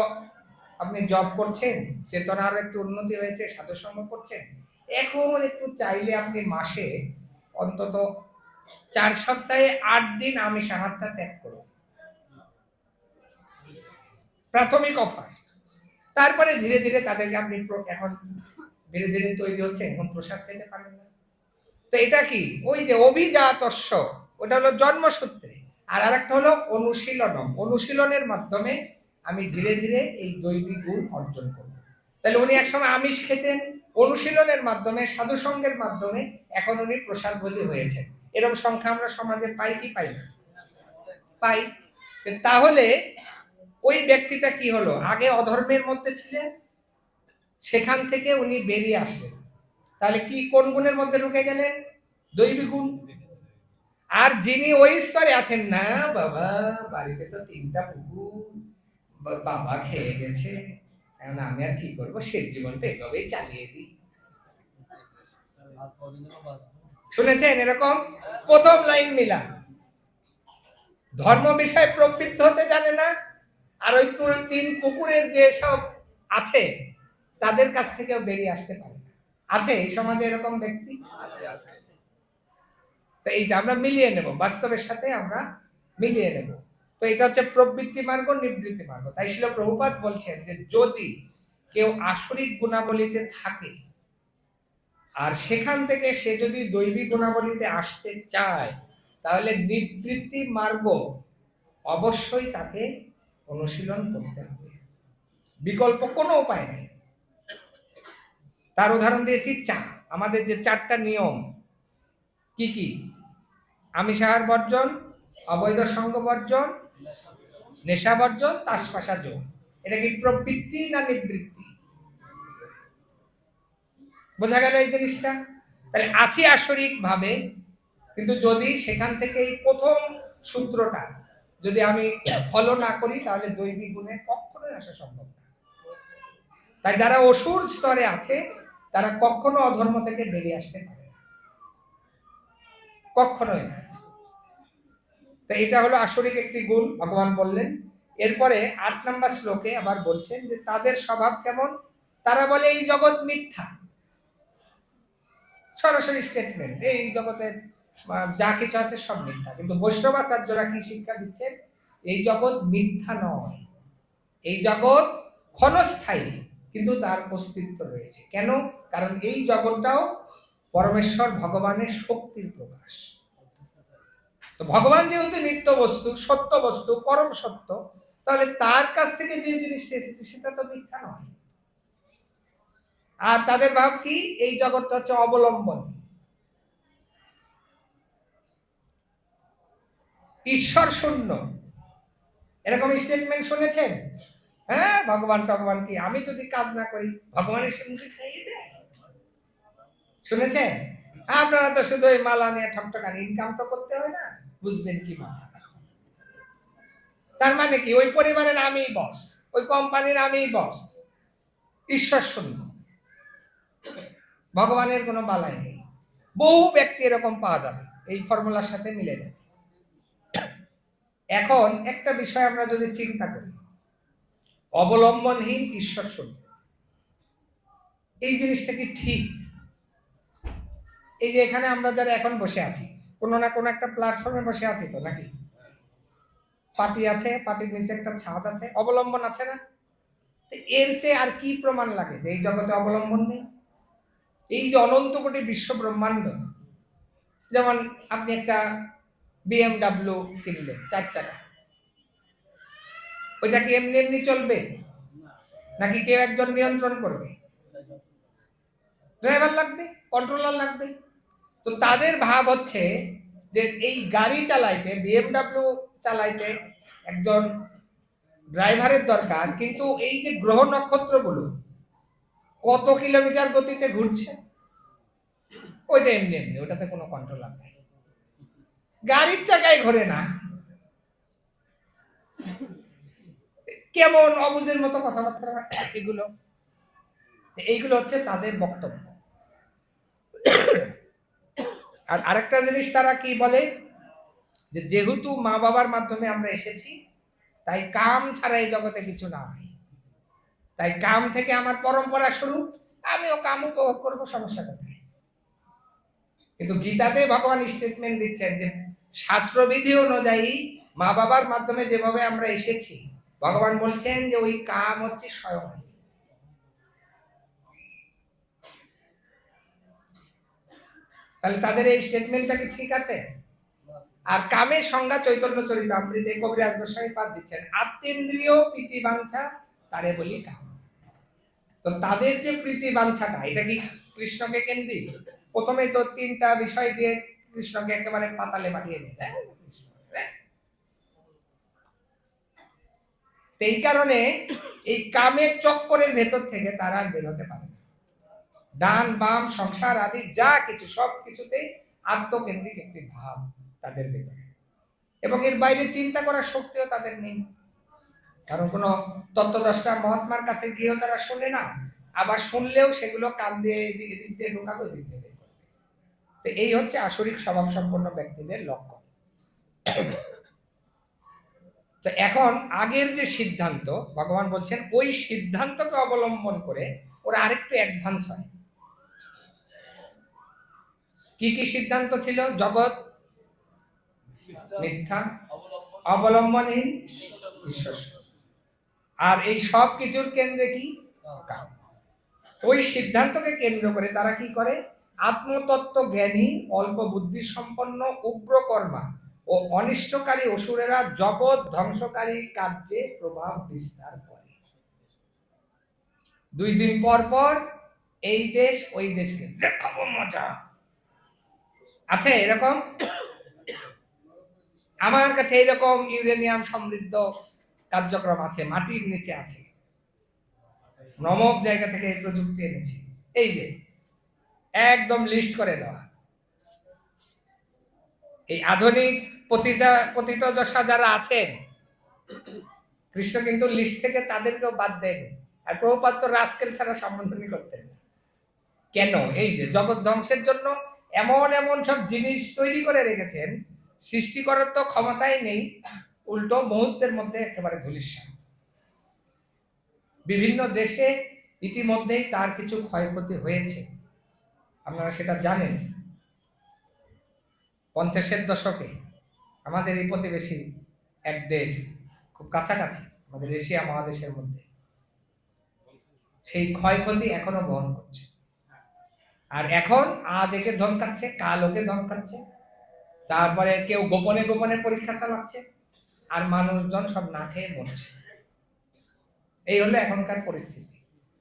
আপনি জব করছেন, চেতনার একটু উন্নতি হয়েছে, সাধুসঙ্গ করছেন, এখন একটু চাইলে আপনি মাসে অন্তত 4 সপ্তাহে 8 দিন আমিষ আহারটা ত্যাগ করুন, প্রাথমিক অফার। তারপরে ধীরে ধীরে তাদেরকে আপনি এখন ধীরে ধীরে তৈরি হচ্ছে, এখন প্রসাদ খেতে পারেন না। তো এটা কি? ওই যে অভিজাতস্য, ওটা হলো জন্মসূত্রে, আর আরেকটা হলো অনুশীলনম, অনুশীলনের মাধ্যমে আমি ধীরে ধীরে এই দৈবিক গুণ অর্জন করব। তাহলে উনি একসময় আমিষ খেতেন, অনুশীলনের মাধ্যমে, সাধুসঙ্গের মাধ্যমে এখন উনি প্রসাদভোজী হয়েছেন। এরকম সংখ্যা আমরা সমাজে পাই কি পাই না? পাই। তাহলে ওই ব্যক্তিটা কি হলো? আগে অধর্মের মধ্যে ছিলেন, সেখান থেকে উনি বেরিয়ে আসলেন, তাহলে কি কোন গুণের মধ্যে ঢুকে গেলেন? দৈবিক গুণ। আর যিনি ওই স্তরে আছেন, না বাবা বাড়িতে তো 3টা পুকুর, বাবা খেয়ে গেছে, এখন আমি আর কি করবো, সেই জীবনটা এভাবেই চালিয়ে দিই, শুনেছেন এরকম? প্রথম লাইন মিলা, ধর্ম বিষয়ে প্রবৃত্ত হতে জানে না, আর ওই তিন পুকুরের যে সব আছে তাদের কাছ থেকেও বেরিয়ে আসতে পারে না। আছে এই সমাজে এরকম ব্যক্তি? তো এইটা আমরা মিলিয়ে নেব, বাস্তবের সাথে আমরা মিলিয়ে নেব। তো এটা হচ্ছে প্রবৃত্তি মার্গ, নিবৃত্তি মার্গ। তাই ছিল প্রভুপাদ বলছেন যে যদি কেউ আসরিক গুণাবলীতে থাকে আর সেখান থেকে সে যদি দৈবিক গুণাবলীতে আসতে চায়, তাহলে নিবৃত্তি মার্গ অবশ্যই তাকে অনুশীলন করতে হবে, বিকল্প কোনো উপায় নেই। তার উদাহরণ দিয়েছি চা। আমাদের যে 4টা নিয়ম কি কি? আমিষাহার বর্জন, অবৈধ সঙ্গ বর্জন, নেশা বর্জন, তাসপাসা যোগ। এটা কি প্রবৃত্তি না নিবৃত্তি? বোঝা গেল এই জিনিসটা? তাহলে আছি আসরিক ভাবে, কিন্তু যদি সেখান থেকে এই প্রথম সূত্রটা যদি আমি ফলো না করি, তাহলে দৈবিক গুণে কখনোই আসা সম্ভব না। তাই যারা অসুর স্তরে আছে তারা কখনো অধর্ম থেকে বেরিয়ে আসতে পারে না, কখনোই না। তো এটা হলো আসরিক একটি গুণ, ভগবান বললেন। এরপরে 8 নম্বর শ্লোকে আবার বলছেন যে তাদের স্বভাব কেমন? তারা বলে এই জগৎ মিথ্যা। সরাসরি স্টেটমেন্ট, এই জগতের যা কিছু আছে সব মিথ্যা। কিন্তু বৈষ্ণবাচার্যরা কি শিক্ষা দিচ্ছেন? এই জগৎ মিথ্যা নয়, এই জগৎ ক্ষণস্থায়ী, কিন্তু তার অস্তিত্ব রয়েছে। কেন? কারণ এই জগৎটাও পরমেশ্বর ভগবানের শক্তির প্রকাশ। তো ভগবান যেহেতু নিত্য বস্তু, সত্য বস্তু, পরম সত্য, তাহলে তার কাছ থেকে যে জিনিস এসেছে সেটা তো মিথ্যা নয়। আর তাদের ভাব কি? এই জগৎটা হচ্ছে অবলম্বন, ঈশ্বর শূন্য। এরকম স্টেটমেন্ট শুনেছেন? হ্যাঁ, ভগবান কি আমি যদি কাজ না করি ভগবান এসে মুখে খাইয়ে দেয়? শুনেছেন? আপনারা তো শুধু এই মালা নিয়ে ঠকঠকান, ইনকাম তো করতে হয় না, বুঝবেন কি মজা। তার মানে কি? ওই পরিবারের আমিই বস, ওই কোম্পানির আমিই বস। ঈশ্বর শূন্য, ভগবানের কোনো বালাই নেই। বহু ব্যক্তি এরকম পাওয়া যাবে, এই ফর্মুলার সাথে মিলে যাবে। এখন একটা বিষয় আমরা যদি চিন্তা করি, অবলম্বনহীন ঈশ্বর শূন্য, এই জিনিসটা কি ঠিক? এই যে এখানে আমরা যারা এখন বসে আছি, কোনো না কোনো একটা প্ল্যাটফর্মে বসে আছি তো নাকি? পার্টি আছে, পার্টির নিচে একটা ছাদ আছে, অবলম্বন আছে না? এর চেয়ে আর কি প্রমাণ লাগে যে এই জগতে অবলম্বন নেই? এই যে অনন্ত কোটি বিশ্ব ব্রহ্মাণ্ড, যেমন আপনি একটা BMW কিনলেন 4 চাকা, ওইটা কি এমনি এমনি চলবে নাকি কেউ একজন নিয়ন্ত্রণ করবে? ড্রাইভার লাগবে, কন্ট্রোলার লাগবে। তো তাদের ভাব হচ্ছে যে এই গাড়ি চালাইতে, BMW চালাইতে একজন ড্রাইভারের দরকার, কিন্তু এই যে গ্রহ নক্ষত্রগুলো কত কিলোমিটার গতিতে ঘুরছে, ওইটা এমনি এমনি, ওটাতে কোনো কন্ট্রোলার নাই, গাড়ির চাকায় ঘোরে না। কেমন অবুঝের মতো কথাবার্তা এগুলো। এইগুলো হচ্ছে তাদের বক্তব্য। আর আরেকটা জিনিস তারা কি বলে, যে যেহেতু মা বাবার মাধ্যমে আমরা এসেছি, তাই কাম ছাড়া এই জগতে কিছু নাই, তাই কাম থেকে আমার পরম্পরা শুরু, আমিও কাম উপভোগ করবো, সমস্যা কোথায়? কিন্তু গীতাতে ভগবান স্টেটমেন্ট দিচ্ছেন যে শাস্ত্রবিধি অনুযায়ী মা বাবার মাধ্যমে যেভাবে আমরা এসেছি, ভগবান বলছেন যে ওই কাম হচ্ছে স্বয়ং। তাহলে তাদের এই স্টেটমেন্টটা কি ঠিক আছে? আর কামের সংজ্ঞা চৈতন্য চরিতামৃতে কবিরাজ গোস্বামী পাদ দিচ্ছেন, আত্মেন্দ্রিয় প্রীতি বাঞ্ছা তারে বলি কাম। তো তাদের যে প্রীতি বাঞ্ছাটা, এটা কি কৃষ্ণকে কেন্দ্রিক? প্রথমে তো 3টা বিষয় দিয়ে কৃষ্ণকে একেবারে পাতালে পাঠিয়ে দেয়। এই কারণে এই কামের চক্করের ভেতর থেকে তারা আর বের হতে পারে না। ডান বাম সংসার আদি যা কিছু সব কিছুতেই আত্মকেন্দ্রিক একটি ভাব তাদের ভেতরে, এবং এর বাইরে চিন্তা করার শক্তিও তাদের নেই। কারণ কোনো তত্ত্বদর্শা মহাত্মার কাছে গিয়েও তারা শোনে না, আবার শুনলেও সেগুলো কান দিয়ে এদিক দিয়ে ঢোকাবে, ওদিক দিয়ে বের করবে। তো এই হচ্ছে আসরিক স্বভাব সম্পন্ন ব্যক্তিদের লক্ষণ। তো এখন আগের যে সিদ্ধান্ত ভগবান বলছেন ওই সিদ্ধান্তকে অবলম্বন করে ওরা আরেকটু অ্যাডভান্স হয়। কি কি সিদ্ধান্ত ছিল? জগৎ মিথ্যা, অবলম্বনহীন, ঈশ্বর। আর এই সব কিছুর কেন্দ্রে কি? কাম। ওই সিদ্ধান্তকে কেন্দ্র করে তারা কি করে? আত্মতত্ত্ব জ্ঞানী, অল্প বুদ্ধি সম্পন্ন, উগ্রকর্মা ও অনিষ্টকারী অসুরেরা জগৎ ধ্বংসকারী কার্যে প্রভাব বিস্তার করে। 2 দিন পর পর এই দেশ ওই দেশকে দেখাবো মজা। আছে এরকম? আমার কাছে এরকম ইউরেনিয়াম সমৃদ্ধ কার্যক্রম আছে, মাটির নিচে আছে, নমক জায়গা থেকে এই প্রযুক্তি এনেছি। এই যে একদম লিস্ট করে দেওয়া। এই আধুনিক পতিত দশা যারা আছেন, কৃষ্ণ কিন্তু লিস্ট থেকে তাদেরকেও বাদ দেয়নি। আর প্রভুপাদ তো রাস্কেল ছাড়া সম্বোধনই করতেন। কেন? এই যে জগৎ ধ্বংসের জন্য এমন এমন সব জিনিস তৈরি করে রেখেছেন, সৃষ্টি করার তো ক্ষমতাই নেই, উল্টো মুহূর্তের মধ্যে একেবারে ধূলিসাৎ। বিভিন্ন দেশে ইতিমধ্যেই তার কিছু ক্ষয়ক্ষতি হয়েছে, আপনারা সেটা জানেন। 50-এর দশকে আমাদের এই প্রতিবেশী এক দেশ, খুব কাছাকাছি আমাদের এশিয়া মহাদেশের মধ্যে, সেই ক্ষয়ক্ষতি এখনো বহন করছে। আর এখন আজ একে ধমকাচ্ছে, কাল ওকে ধমকাচ্ছে, তারপরে কেউ গোপনে গোপনে পরীক্ষা চালাচ্ছে, আর মানুষজন সব না খেয়ে মরছে। এই হলো এখনকার পরিস্থিতি।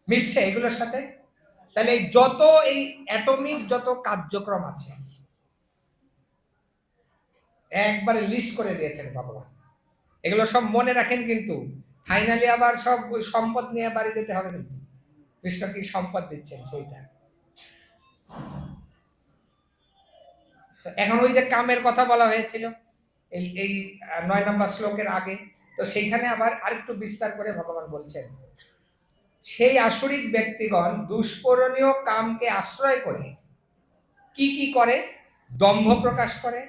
মিলছে এগুলোর সাথে? তাহলে এই যত এই অ্যাটমিক যত কার্যক্রম আছে একবারে লিস্ট করে দিয়েছেন ভগবান। এগুলো সব মনে রাখেন, কিন্তু ফাইনালি আবার সব ওই সম্পদ নিয়ে বাড়ি যেতে হবে। কিন্তু কৃষ্ণ কি সম্পদ দিচ্ছেন সেইটা। এখন ওই যে কামের কথা বলা হয়েছিল এই 9 নম্বর শ্লোকের আগে, তো সেইখানে আবার আরেকটু বিস্তার করে ভগবান বলছেন, সেই আসরিক ব্যক্তিগণ দুষ্পূরণীয় কামকে আশ্রয় করে কি কি করে? দম্ভ প্রকাশ করে,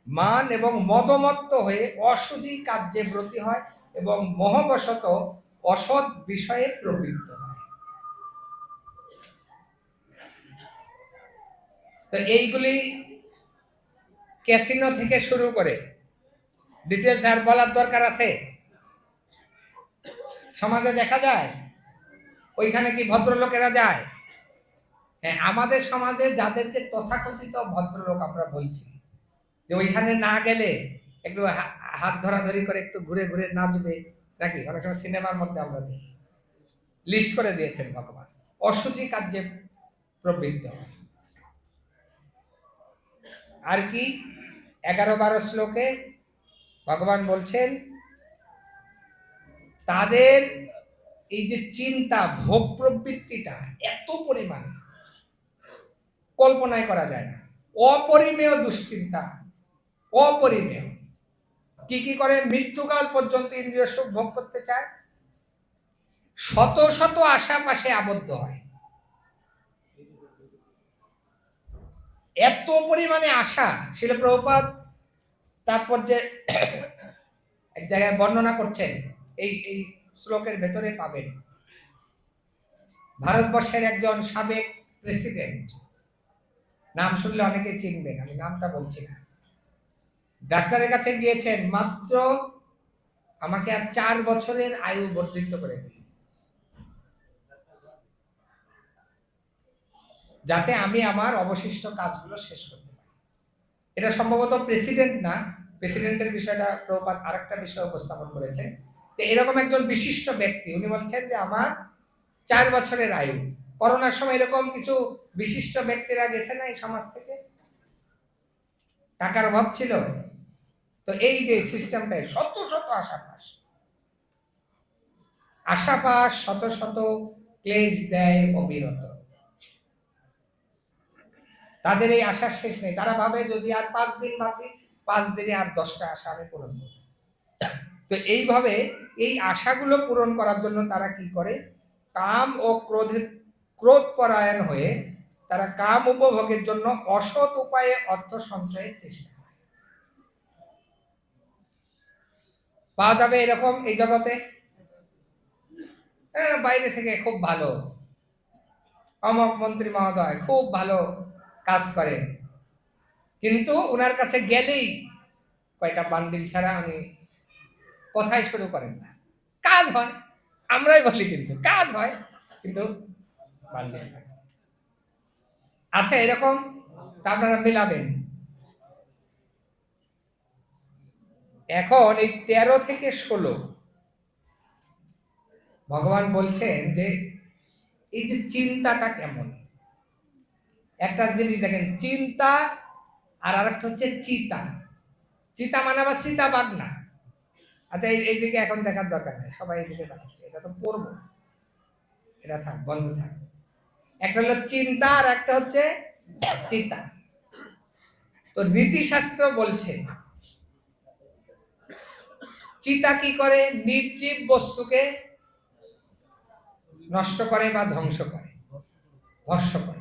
মান এবং মদমত্ত হয়ে অসুচি কার্যে ব্রতী হয় এবং মোহবশত অসৎ বিষয়ে প্রবৃত্ত হয়। তো এইগুলি ক্যাসিনো থেকে শুরু করে ডিটেলস আর বলার দরকার আছে? সমাজে দেখা যায়, ওইখানে কি ভদ্রলোকেরা যায়? হ্যাঁ, আমাদের সমাজে যাদেরকে তথাকথিত ভদ্রলোক আমরা বলছি, যে ওইখানে না গেলে একটু হাত ধরাধরি করে একটু ঘুরে ঘুরে নাচবে নাকি, অনেক সময় সিনেমার মধ্যে আমরা দেখি। লিস্ট করে দিয়েছেন ভগবান, অসুচি কার্যে প্রবৃত্ত। আর কি 11-12 শ্লোকে ভগবান বলছেন, তাদের এই যে চিন্তা, ভোগ প্রবৃত্তিটা এত পরিমাণে কল্পনায় করা যায় না। অপরিমেয় দুশ্চিন্তা, অপরিমেয়। কি কি করে? মৃত্যুকাল পর্যন্ত ইন্দ্রিয় সুখ ভোগ করতে চায়, শত শত আশা পাশে আবদ্ধ হয়। এত পরিমাণে আশা, শিল প্রভুপাদ তাৎপর্যে এক জায়গায় বর্ণনা করছেন, এই এই শ্লোকের ভেতরে পাবেন। ভারতবর্ষের একজন সাবেক প্রেসিডেন্ট, নাম শুনলে অনেকে চিনবেন, আমি নামটা বলছি না, ডাক্তারের কাছে গিয়েছেন, মাত্র আমাকে আর 4 বছরের আয়ু বর্ধিত করে দিন, যাতে আমি আমার অবশিষ্ট কাজগুলো শেষ করতে পারি। এটা সম্ভবত প্রেসিডেন্ট না, প্রেসিডেন্টের বিষয়টা প্রভুপাদ আরেকটা বিষয় উপস্থাপন করেছেন। তো এরকম একজন বিশিষ্ট ব্যক্তি, উনি বলছেন যে আমার 4 বছরের আয়ু। করোনার সময় এরকম কিছু বিশিষ্ট ব্যক্তিরা গেছে না এই সমাজ থেকে, টাকার অভাব ছিল, তো এই যে সিস্টেমটাই শত শত আশাপাশ শত শত ক্লেশ দেয় অবিরত। তাদের এই আশার শেষ নেই। তারা ভাবে যদি আর 5 দিন বাঁচি, 5 দিনে আর 10টা আশা আমি পূরণ করব। তো এইভাবে এই আশাগুলো পূরণ করার জন্য তারা কি করে? কাম ও ক্রোধ পরায়ণ হয়ে তারা কাম উপভোগের জন্য অসৎ উপায়ে অর্থ সঞ্চয়ের চেষ্টা করে। পাওয়া যাবে এরকম এই জগতে? বাইরে থেকে খুব ভালো, অমক মন্ত্রী মহোদয় খুব ভালো কাজ করেন, কিন্তু ওনার কাছে গেলেই কয়টা বান্ডিল ছাড়া উনি কথাই শুরু করেন না। কাজ হয়, আমরাই বলি, কিন্তু কাজ হয়, কিন্তু বান্ডিল আছে এরকম। তা আপনারা মিলাবেন। এখন এই 13 থেকে 16 ভগবান বলছেন যে এই যে চিন্তাটা কেমন। একটা জিনিস দেখেন, চিন্তা আর আরেকটা হচ্ছে চিতা। চিতা মানে আবার সীতা বাঘ না। আচ্ছা, এইদিকে এখন দেখার দরকার নেই, সবাই এইদিকে দেখাচ্ছে, এটা তো পড়বো, এটা থাক, বন্ধ থাক। একটা হলো চিন্তা আর একটা হচ্ছে চিতা। তো নীতিশাস্ত্র বলছে চিতা কি করে? নির্জীব বস্তুকে নষ্ট করে বা ধ্বংস করে, ভস্ম করে।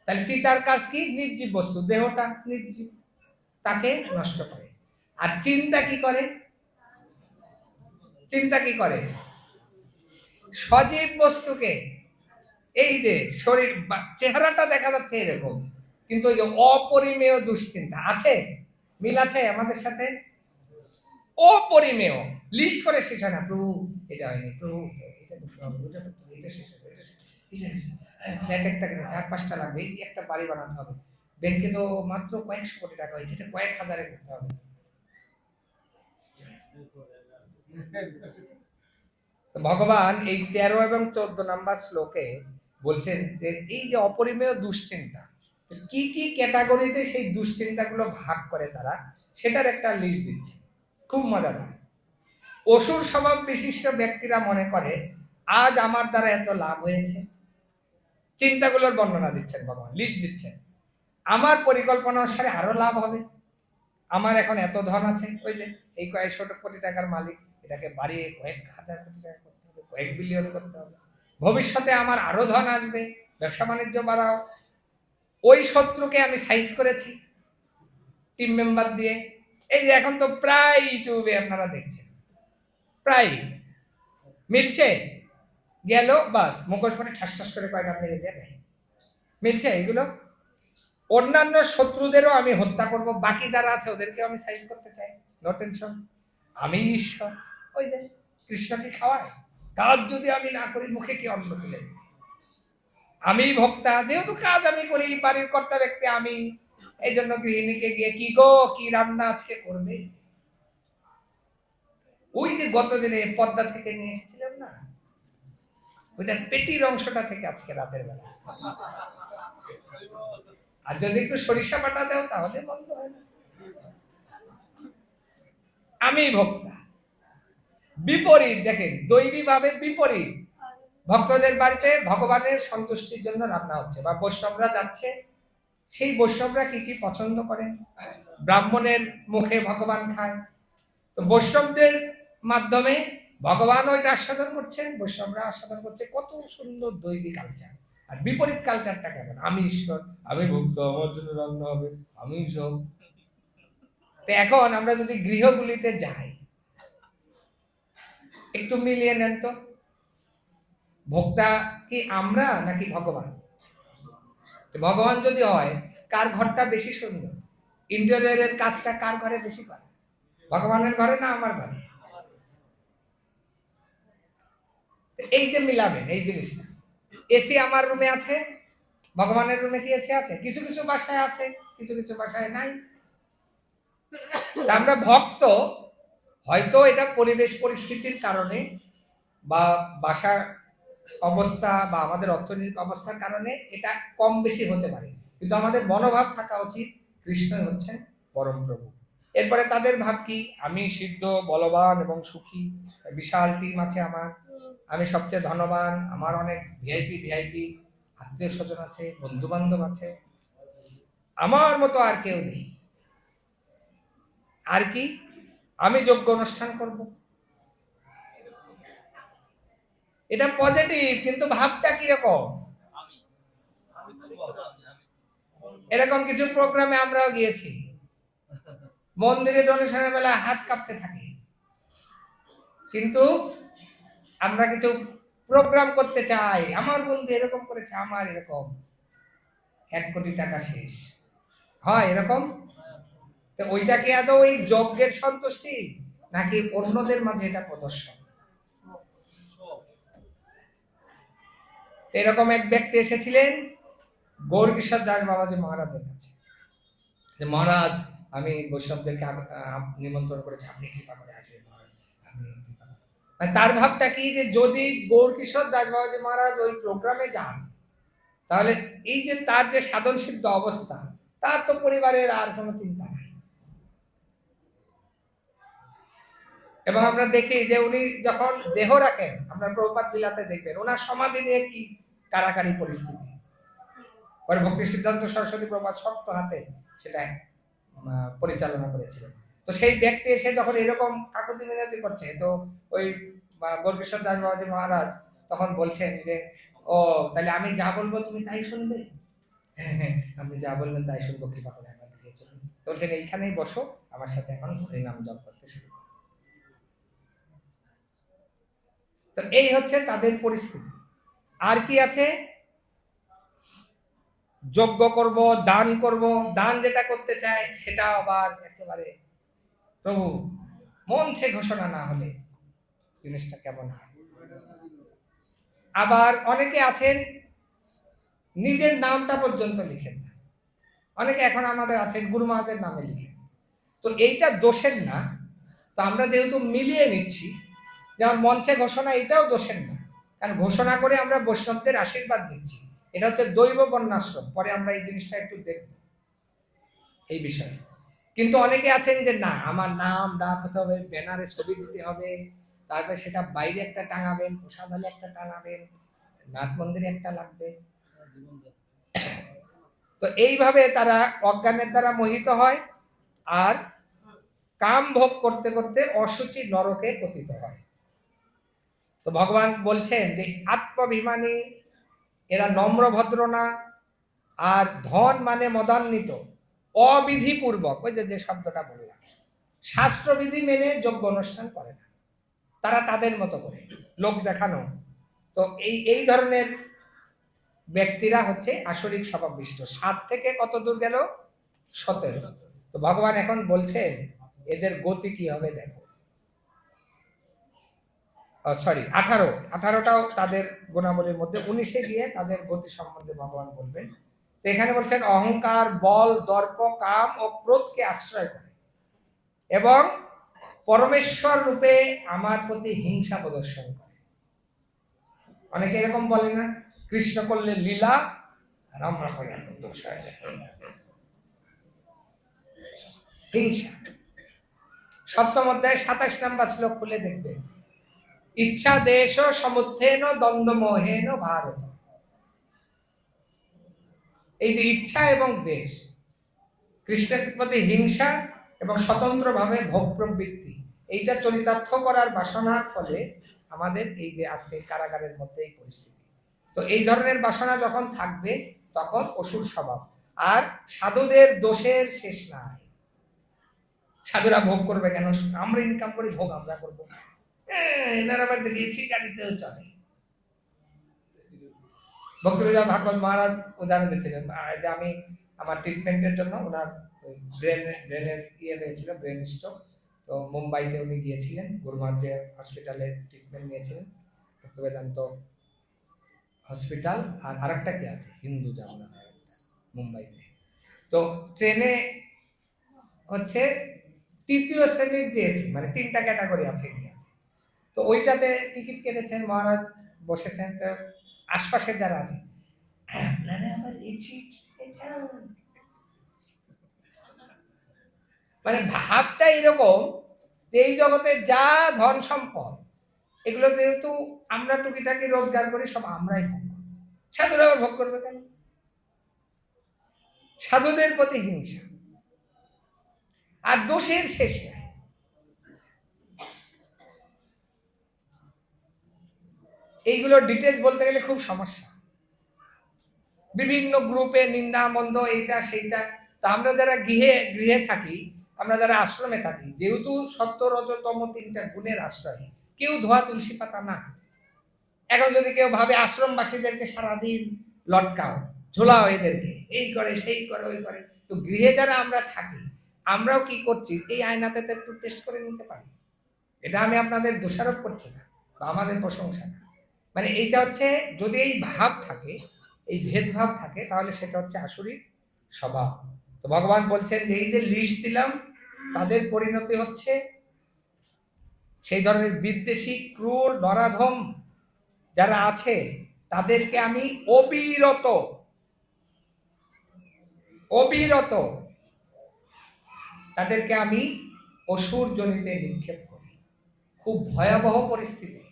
তাহলে চিতার কাজ কি? নির্জীব বস্তু, দেহটা নির্জীব, তাকে নষ্ট করে। আর চিন্তা কি করে? চিন্তা কি করে? সজীব বস্তুকে, এই যে শরীর চেহারাটা দেখা যাচ্ছে এরকম, কিন্তু ওই যে অপরিমেয় দুশ্চিন্তা আছে, মিল আছে আমাদের সাথে। অপরিমেয়, লিস্ট করে শেষ হয় না। প্রভু এটা হয়নি, প্রভু এটা করতে হবে, ওটা করতে হবে, এটা শেষ হবে, ফ্ল্যাট একটা কিনে 4-5টা লাগবে, এই একটা বাড়ি বানাতে হবে, ব্যাংকে তো মাত্র কয়েকশো কোটি টাকা হয়েছে, এটা কয়েক হাজারে করতে হবে। ভগবান এই 13 এবং 14 নাম্বার শ্লোকে বলছেন যে এই যে অপরিমেয় দুশ্চিন্তা, কি কি ক্যাটাগরিতে সেই দুশ্চিন্তাগুলো ভাগ করে তারা, সেটার একটা লিস্ট দিচ্ছে, খুব মজাদার। অসুর স্বভাব বিশিষ্ট ব্যক্তিরা মনে করে আজ আমার দ্বারা এত লাভ হয়েছে, চিন্তাগুলোর বর্ণনা দিচ্ছেন ভগবান, লিস্ট দিচ্ছেন। আমার পরিকল্পনা অনুসারে আরো লাভ হবে, আমার এখন এত ধন আছে, ওই যে এই কয়েকশো কোটি টাকার মালিক, এটাকে বাড়িয়ে কয়েক হাজার কোটি টাকা করতে হবে, কয়েক বিলিয়ন করতে হবে, ভবিষ্যতে আমার আরো ধন আসবে, ব্যবসা বাণিজ্য বাড়াও। ওই শত্রুকে আমি সাইজ করেছি টিম মেম্বার দিয়ে। এই যে এখন তো প্রায় ইউটিউবে আপনারা দেখছেন, প্রায় মিলছে, গেল বাস মুখোশ পরে ঠাস ঠাস করে কয়টা মেরে দিয়ে নেয়, মিলছে এগুলো। অন্যান্য শত্রুদেরও আমি হত্যা করব, বাকি যারা আছে ওদেরকেও আমি সাইজ করতে চাই, নো টেনশন, আমি ঈশ্বর। ওই যে কৃষ্ণকে খাওয়ায়, কাজ যদি আমি না করি মুখে কি অন্ন তুলে, আমি ভোক্তা, যেহেতু কাজ আমি করি, বাড়ির কর্তা ব্যক্তি আমি, এই জন্য গৃহিণীকে গিয়ে কি গো কি রান্না আজকে করবে। ওই যে গতদিনে পদ্মা থেকে নিয়ে এসেছিলাম না, ওইটার পেটির অংশটা থেকে আজকে রাতের বেলা, আর যদি একটু সরিষা বাটা দাও তাহলে বন্ধ হয় না। আমি ভোক্তা। বিপরীত দেখেন, দৈবী ভাবে বিপরীত, ভক্তদের বাড়িতে ভগবানের সন্তুষ্টির জন্য রান্না হচ্ছে, বা বৈষ্ণবরা যাচ্ছে, সেই বৈষ্ণবরা কি কি পছন্দ করেন, ব্রাহ্মণের মুখে ভগবান খায়, তো বৈষ্ণবদের মাধ্যমে ভগবান ওইটা আস্বাদন করছেন, বৈষ্ণবরা আস্বাদন করছে। কত সুন্দর দৈবী কালচার। আর বিপরীত কালচারটা কেমন? আমি ঈশ্বর, আমি ভক্ত, আমার জন্য রান্না হবে, আমি সব। তো এখন আমরা যদি গৃহগুলিতে যাই, একটু মিলিয়ে নেন তো, ভোক্তা কি আমরা নাকি ভগবান? ভগবান যদি হয়, কার ঘরটা বেশি সুন্দর, ইন্টেরিয়রের কাজটা কার ঘরে বেশি করে, ভগবানের ঘরে না আমার ঘরে? এই যে মিলাবেন এই জিনিসটা, এসি আমার রুমে আছে, ভগবানের রুমে কি এসি আছে? কিছু কিছু বাসায় আছে, কিছু কিছু বাসায় নাই। আমরা ভক্ত, হয়তো এটা পরিবেশ পরিস্থিতির কারণে বা বাসার অবস্থা বা আমাদের অর্থনৈতিক অবস্থার কারণে এটা কম বেশি হতে পারে, কিন্তু আমাদের মনোভাব থাকা উচিত কৃষ্ণই হচ্ছেন পরম প্রভু। এরপরে তাদের ভাব কি? আমি সিদ্ধ, বলবান এবং সুখী, বিশাল টিম আছে আমার, আমি সবচেয়ে ধনবান, আমার অনেক ভিআইপি আত্মীয় স্বজন আছে, বন্ধু বান্ধব আছে, আমার মতো আর কেউ নেই। আর কি? আমি যজ্ঞ অনুষ্ঠান করব, এটা পজিটিভ, কিন্তু ভাবটা কিরকম? এরকম কিছু প্রোগ্রামে আমরাও গিয়েছি, মন্দিরে ডোনেশনের বেলা হাত কাঁপতে থাকে, কিন্তু আমরা কিছু প্রোগ্রাম করতে চাই, আমার বন্ধু এরকম করেছে, আমার এরকম, 1 কোটি টাকা শেষ হয় এরকম। তো ওইটা কি আদৌ ওই যজ্ঞের সন্তুষ্টি, নাকি অন্যদের মাঝে এটা প্রদর্শন? এরকম এক ব্যক্তি এসেছিলেন গৌরকিশোর দাস বাবাজি মহারাজের কাছে, যে মহারাজ আমি বৈষ্ণবদেরকে নিমন্ত্রণ করেছি, আপনি কৃপা করে আসবেন মহারাজ, আপনি কৃপা করে। মানে তার ভাবটা কি, যে যদি গৌরকিশোর দাস বাবাজি মহারাজ ওই প্রোগ্রামে যান, তাহলে এই যে তার যে সাধন সিদ্ধ অবস্থা, তার তো পরিবারের আর কোনো চিন্তা নাই। এবং আমরা দেখি যে উনি যখন দেহ রাখেন, আপনার প্রভুপাদ লীলাতে দেখবেন ওনার সমাধি নিয়ে কি কারাকারি পরিস্থিতি। পরে ভক্তি সিদ্ধান্ত সরস্বতী প্রভুপাদ শক্ত হাতে সেটা পরিচালনা করেছিলেন। তো সেই ব্যক্তি এসে যখন এরকম কাকুতি মিনতি করছে, তো ওই গৌরকিশোর দাস বাবাজি মহারাজ তখন বলছেন যে, ও তাহলে আমি যা বলবো তুমি তাই শুনবে? হ্যাঁ হ্যাঁ, আপনি যা বলবেন তাই শুনবো, কৃপা করে আমার দিয়ে চলুন। বলছেন এইখানেই বসো, আমার সাথে এখন হরিনাম জপ করতে শুরু করো। তো এই হচ্ছে তাদের পরিস্থিতি। আর কি আছে? যজ্ঞ করব, দান করব, দান যেটা করতে চায় সেটা আবার একেবারে প্রভু মঞ্চে ঘোষণা না হলে জিনিসটা কেমন হয়। আবার অনেকে আছেন নিজের নামটা পর্যন্ত লিখেন না, অনেকে এখন আমাদের আছেন গুরু মহারাজের নামে লিখেন। তো এইটা দোষের না, তো আমরা যেহেতু মিলিয়ে নিচ্ছি, যেমন মঞ্চে ঘোষণা, এটাও দোষের না, কারণ ঘোষণা করে আমরা বৈষ্ণবদের আশীর্বাদ দিচ্ছি, এটা হচ্ছে দৈব বর্ণাশ্রম। পরে আমরা এই জিনিসটা একটু দেখব এই বিষয়ে। কিন্তু অনেকে আছেন যে না, আমার নাম ডাক হতে হবে, ব্যানারে ছবি দিতে হবে, তারপরে সেটা বাইরে একটা টাঙাবেন, প্রসাদ হলে একটা টাঙাবেন, নাট মন্দিরে একটা লাগবে। তো এইভাবে তারা অজ্ঞানের দ্বারা মোহিত হয়, আর কাম ভোগ করতে করতে অসুচি নরকে পতিত হয়। তো ভগবান বলছেন যে আত্মাভিমানী এরা নম্র ভদ্র না, আর ধন মানে মদান্বিত, অবিধিপূর্বক, ওই যে শব্দটা বললাম, শাস্ত্রবিধি মেনে যজ্ঞ অনুষ্ঠান করে না, তারা তাদের মতো করে লোক দেখানো। তো এই ধরনের ব্যক্তিরা হচ্ছে আসরিক স্বভাববিষ্ট। 7 থেকে কত দূর গেল? 17। তো ভগবান এখন বলছেন এদের গতি কি হবে দেখো। সরি, 18টাও তাদের গুণাবলীর মধ্যে, 19-এ গিয়ে তাদের গতি সম্বন্ধে ভগবান বলবেন। তো এখানে বলছেন অহংকার, বল, দর্প, কাম ও ক্রোধকে আশ্রয় করে এবং পরমেশ্বর রূপে আমার প্রতি হিংসা প্রদর্শন করে। অনেকে এরকম বলে না, কৃষ্ণ করলে লীলা আর আমরা করলে দোষ হয়ে যায়, হিংসা। সপ্তম অধ্যায় 27 নম্বর শ্লোক খুলে দেখবেন, ইচ্ছা দেশ সমুত্থেন দ্বন্দ্ব মোহেন ভারত। এই যে ইচ্ছা এবং দেশ, কৃষ্ণের প্রতি হিংসা এবং স্বতন্ত্রভাবে ভোগ প্রবৃত্তি, এইটা চরিতার্থ করার বাসনার ফলে আমাদের এই যে আজকে কারাগারের মধ্যে এই পরিস্থিতি। তো এই ধরনের বাসনা যখন থাকবে তখন অসুর স্বভাব। আর সাধুদের দোষের শেষ নাই। সাধুরা ভোগ করবে কেন? আমরা ইনকাম করি, ভোগ আমরা করবো। এনারা আবার দেখেছি গাড়িতেও চলে। ভক্তিবিনোদ ভাগবত মহারাজ উদাহরণ দিচ্ছিলেন যে আমি আমার ট্রিটমেন্টের জন্য, ওনার ব্রেনের হয়েছিল, ব্রেন স্ট্রোক। তো মুম্বাইতে উনি গিয়েছিলেন, গুরুমার্জে হসপিটালে ট্রিটমেন্ট নিয়েছিলেন, ভক্তিবেদান্ত হসপিটাল, আর আরেকটা কি আছে হিন্দু জামনা মুম্বাইতে। তো ট্রেনে হচ্ছে 3য় শ্রেণীর যে এসি, মানে 3টা ক্যাটাগরি আছে ইন্ডিয়াতে। তো ওইটাতে টিকিট কেটেছেন মহারাজ, বসেছেন। তো আশপাশে যারা আছে, আপনারা আবার এই সিট যান, মানে ভাবটা এরকম যে এই জগতে যা ধন সম্পদ, এগুলো যেহেতু আমরা টুকিটাকি রোজগার করি, সব আমরাই ভোগ করবো, সাধুরা আবার ভোগ করবে কেন? সাধুদের প্রতি হিংসা আর দোষের শেষ নাই। এইগুলো ডিটেলস বলতে গেলে খুব সমস্যা। বিভিন্ন গ্রুপে নিন্দা মন্দ এইটা সেইটা। তো আমরা যারা গৃহে গৃহে থাকি, আমরা যারা আশ্রমে থাকি, যেহেতু সত্য রজতম তিনটা গুণের আশ্রয়, কেউ ধোয়া তুলসী পাতা না। এখন যদি কেউ ভাবে আশ্রমবাসীদেরকে সারাদিন লটকাও, ঝোলাও, এদেরকে এই করে সেই করে ওই করে, তো গৃহে যারা আমরা থাকি আমরাও কি করছি, এই আয়নাতে তো একটু টেস্ট করে নিতে পারি। এটা আমি আপনাদের দোষারোপ করছি না বা আমাদের প্রশংসা না, মানে এইটা হচ্ছে যদি এই ভাব থাকে, এই ভেদভাব থাকে, তাহলে সেটা হচ্ছে আসুরিক স্বভাব। তো ভগবান বলছেন যে এই যে লিস্ট দিলাম, তাদের পরিণতি হচ্ছে সেই ধরনের বিদ্বেষী, ক্রূর, নরাধম যারা আছে, তাদেরকে আমি অবিরত অবিরত তাদেরকে আমি অসুর জনিতে নিক্ষেপ করি। খুব ভয়াবহ পরিস্থিতি।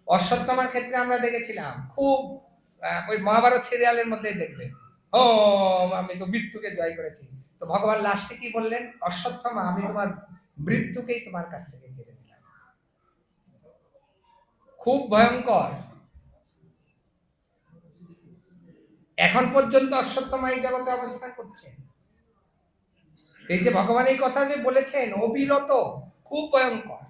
অশ্বত্থামার ক্ষেত্রে আমরা দেখেছিলাম, খুব ওই মহাভারত সিরিয়ালের মধ্যে দেখবেন, ও আমি তো মৃত্যুকে জয় করেছি। তো ভগবান লাস্টে কি বললেন, অশ্বত্থামা আমি তোমার মৃত্যুকেই তোমার কাছ থেকে কেড়ে নিলাম। খুব ভয়ঙ্কর। এখন পর্যন্ত অশ্বত্থামা এই জগতে অবস্থান করছেন। এই যে ভগবান এই কথা যে বলেছেন অবিরত, খুব ভয়ঙ্কর।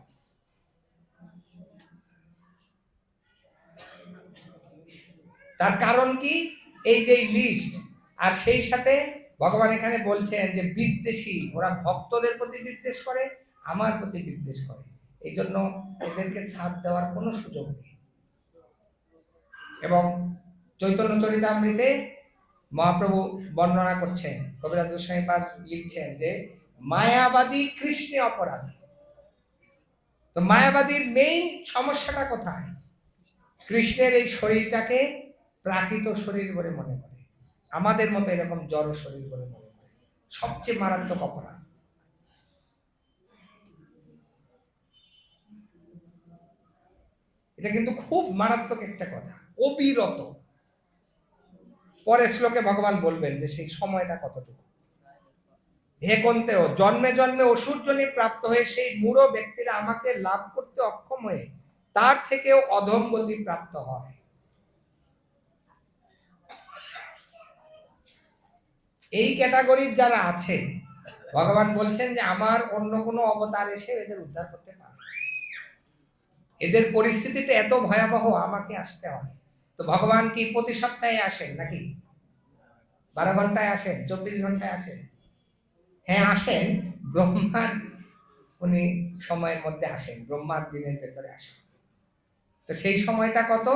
তার কারণ কি, এই যে লিস্ট, আর সেই সাথে ভগবান এখানে বলছেন যে বিদ্বেষী, ওরা ভক্তদের প্রতি বিদ্বেষ করে, আমার প্রতি বিদ্বেষ করে, এই জন্য এদেরকে ছাড় দেওয়ার কোনো সুযোগ নেই। এবং চৈতন্য চরিতামৃতে মহাপ্রভু বর্ণনা করছেন, কবিরাজ গোস্বামী পাদ লিখছেন যে মায়াবাদী কৃষ্ণে অপরাধী। তো মায়াবাদীর মেইন সমস্যাটা কোথায়, কৃষ্ণের এই শরীরটাকে প্রাকৃত শরীর বলে মনে করে, আমাদের মতো এরকম জড় শরীর বলে মনে করে। সবচেয়ে মারাত্মক অপরাধ। এটা কিন্তু খুব মারাত্মক একটা কথা, অবিরত। পরের শ্লোকে ভগবান বলবেন যে সেই সময়টা কতটুকু। হে কন্তেও, জন্মে জন্মে অসুরজনী প্রাপ্ত হয়ে সেই মূঢ় ব্যক্তিরা আমাকে লাভ করতে অক্ষম হয়ে তার থেকেও অধম গতি প্রাপ্ত হয়। এই ক্যাটাগরির যারা আছে, ভগবান বলছেন যে আমার অন্য কোনো অবতার এসে এদের উদ্ধার করতে পারে। এদের পরিস্থিতিটা এত ভয়াবহ, আমাকে আসতে হয়। তো ভগবান কি প্রতি সপ্তাহে আসেন নাকি 12 ঘন্টায় আসেন, 24 ঘন্টায় আসেন? হ্যাঁ আসেন, ব্রহ্মার উনি সময়ের মধ্যে আসেন, ব্রহ্মার দিনের ভেতরে আসেন। তো সেই সময়টা কত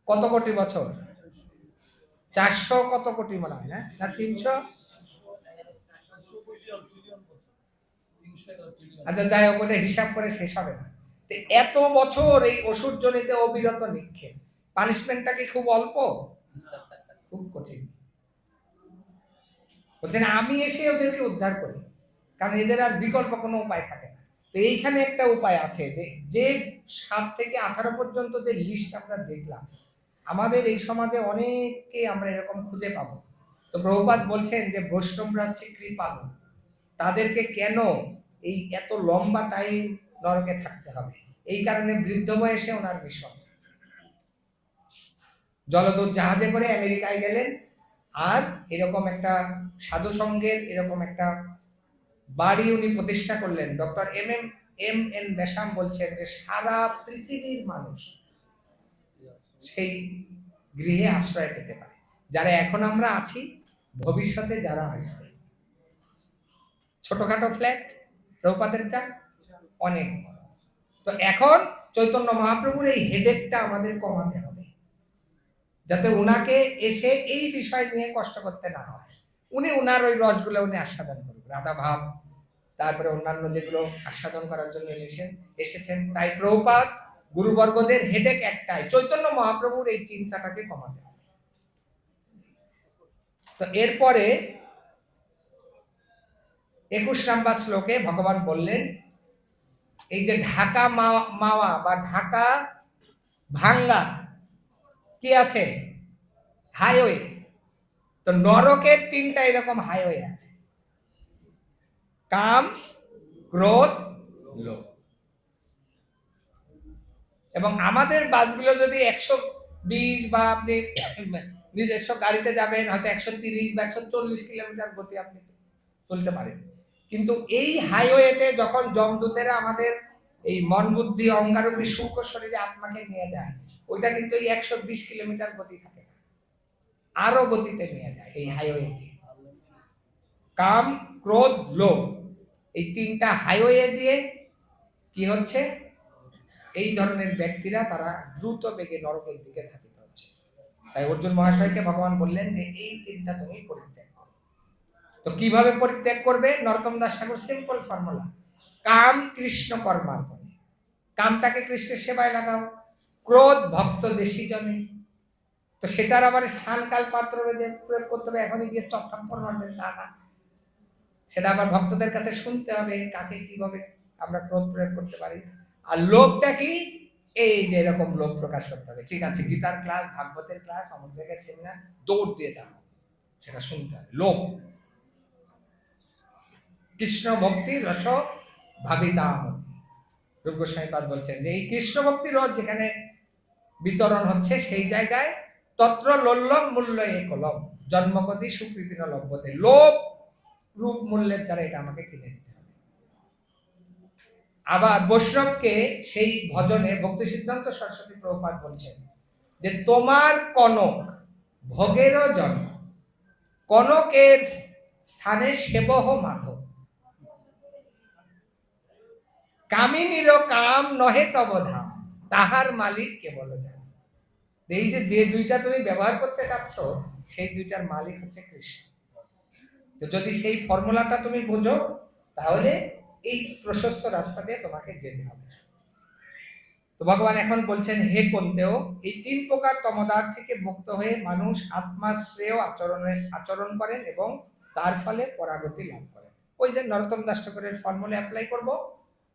কত কোটি বছর, 400 কত কোটি মনে হয়, না 300? আচ্ছা যাই হোক, ওটা হিসাব করে শেষ হবে না। তো এত বছর এই অসুর জনিতে অবিরত নিক্ষেপ, পানিশমেন্টটা কি খুব অল্প? খুব কঠিন। বলছেন আমি এসে ওদেরকে উদ্ধার করি, কারণ এদের আর বিকল্প কোনো উপায় থাকে না। তো এইখানে একটা উপায় আছে, যে যে 7 থেকে 18 পর্যন্ত যে লিস্ট আমরা দেখলাম, আমাদের এই সমাজে অনেককে আমরা এরকম খুঁজে পাবো। তো প্রভুপাদ বলছেন যে বৈষ্ণবরা হচ্ছে কৃপালু, তাদেরকে কেন এই এত লম্বা টাইম নরকে থাকতে হবে, এই কারণে বৃদ্ধ বয়সে ওনার মিশন। জলদূত জাহাজে করে আমেরিকায় গেলেন, আর এরকম একটা সাধু সংঘের এরকম একটা বাড়ি উনি প্রতিষ্ঠা করলেন। ডক্টর এম এন বেশাম বলছেন যে সারা পৃথিবীর মানুষ সেই গৃহে আশ্রয় পেতে পারে, যারা এখন আমরা আছি, ভবিষ্যতে যারা আসবে। ছোটখাটো ফ্ল্যাট, প্রভুপাদেরটা অনেক বড়। তো এখন চৈতন্য মহাপ্রভুর এই হেডেকটা আমাদের কমাতে হবে, যাতে উনাকে এসে এই বিষয় নিয়ে কষ্ট করতে না হয়। উনি উনার ওই রসগুলো উনি আস্বাদন করবেন, রাধা ভাব, তারপরে অন্যান্য যেগুলো আস্বাদন করার জন্য এসেছেন। তাই প্রভুপাদ গুরুবর্গদের হেডেক একটাই, চৈতন্য মহাপ্রভুর এই চিন্তাটাকে কমাতে হবে। তো এরপরে 21 নম্বর শ্লোকে ভগবান বললেন, এই যে ঢাকা মাওয়া বা ঢাকা ভাঙ্গা কি আছে, হাইওয়ে। তো নরকের 3টা এরকম হাইওয়ে আছে, কাম, ক্রোধ, লোভ। এবং আমাদের বাসগুলো যদি 20 বা আপনি নিজস্ব গাড়িতে যাবেন, হয়তো 130 বা 140 কিলোমিটার গতি আপনি চলতে পারেন। কিন্তু এই হাইওয়েতে যখন যমদূতেরা আমাদের এই মন বুদ্ধি অহংকারী সূক্ষ্ম শরীরে আত্মাকে নিয়ে যায়, ওইটা কিন্তু এই 120 কিলোমিটার গতি থাকে না, আরো গতিতে নিয়ে যায় এই হাইওয়েতে। কাম, ক্রোধ, লোভ, এই তিনটা হাইওয়ে দিয়ে কি হচ্ছে, এই ধরনের ব্যক্তিরা তারা দ্রুত বেগে নরকের দিকে ধাবিত হচ্ছে। তাই অর্জুন মহাশয়কে ভগবান বললেন যে এই তিনটা তুমি পরিত্যাগ করো। তো কিভাবে পরিত্যাগ করবে? নরোত্তম দাস ঠাকুর সিম্পল ফর্মুলা, কাম কৃষ্ণ কর্মার্পণে, কামটাকে কৃষ্ণের সেবায় লাগাও। ক্রোধ ভক্ত দেশী জনে, তো সেটার আবার স্থান কাল পাত্র ভেদে প্রয়োগ করতে হবে, এখনই গিয়ে চত্থাম্পর মারবেন তা না, সেটা আবার ভক্তদের কাছে শুনতে হবে কাকে কিভাবে আমরা ক্রোধ প্রয়োগ করতে পারি। আর লোভটা কি? এই যে এরকম লোভ প্রকাশ করতে হবে, ঠিক আছে গীতার ক্লাস, ভাগবতের ক্লাস, অমুক জায়গায় সেমিনার, দৌড় দিয়ে যাবো, সেটা শুনতে হবে। লোভ, কৃষ্ণ ভক্তি রস ভাবিতামতি, রূপ গোস্বামীপাদ বলছেন যে এই কৃষ্ণ ভক্তি রস যেখানে বিতরণ হচ্ছে সেই জায়গায় তত্র লোল্লম মূল্য একলম জন্মগতি সুকৃতির লভ্যতে, লোভ রূপ মূল্যের দ্বারা এটা আমাকে কিনে দিতে হবে। আবার বৈষ্ণবকে সেই ভজনে ভক্তি সিদ্ধান্ত সরস্বতী প্রভুপাদ বলছেন যে তোমার কনক ভোগেরও জন্ম, কনকের স্থানে সেবহ মাধব, কামিনীর কাম নহে তব ধাম, তাহার মালিক কেবল জানে। এই যে দুইটা তুমি ব্যবহার করতে চাচ্ছ, সেই দুইটার মালিক হচ্ছে কৃষ্ণ। তো যদি সেই ফর্মুলাটা তুমি বোঝো, তাহলে এই প্রশস্ত রাস্তা দিয়ে তোমাকে যেতে হবে। তো ভগবান এখন বলছেন, হে কুন্তেয়, এই 3 প্রকার তমোদার থেকে মুক্ত হয়ে মানুষ আত্মাশ্রেয় আচরণ করেন এবং তার ফলে পরাগতি লাভ করেন। ওই যে নরোত্তম দাস ঠাকুরের ফর্মুলা অ্যাপ্লাই করব,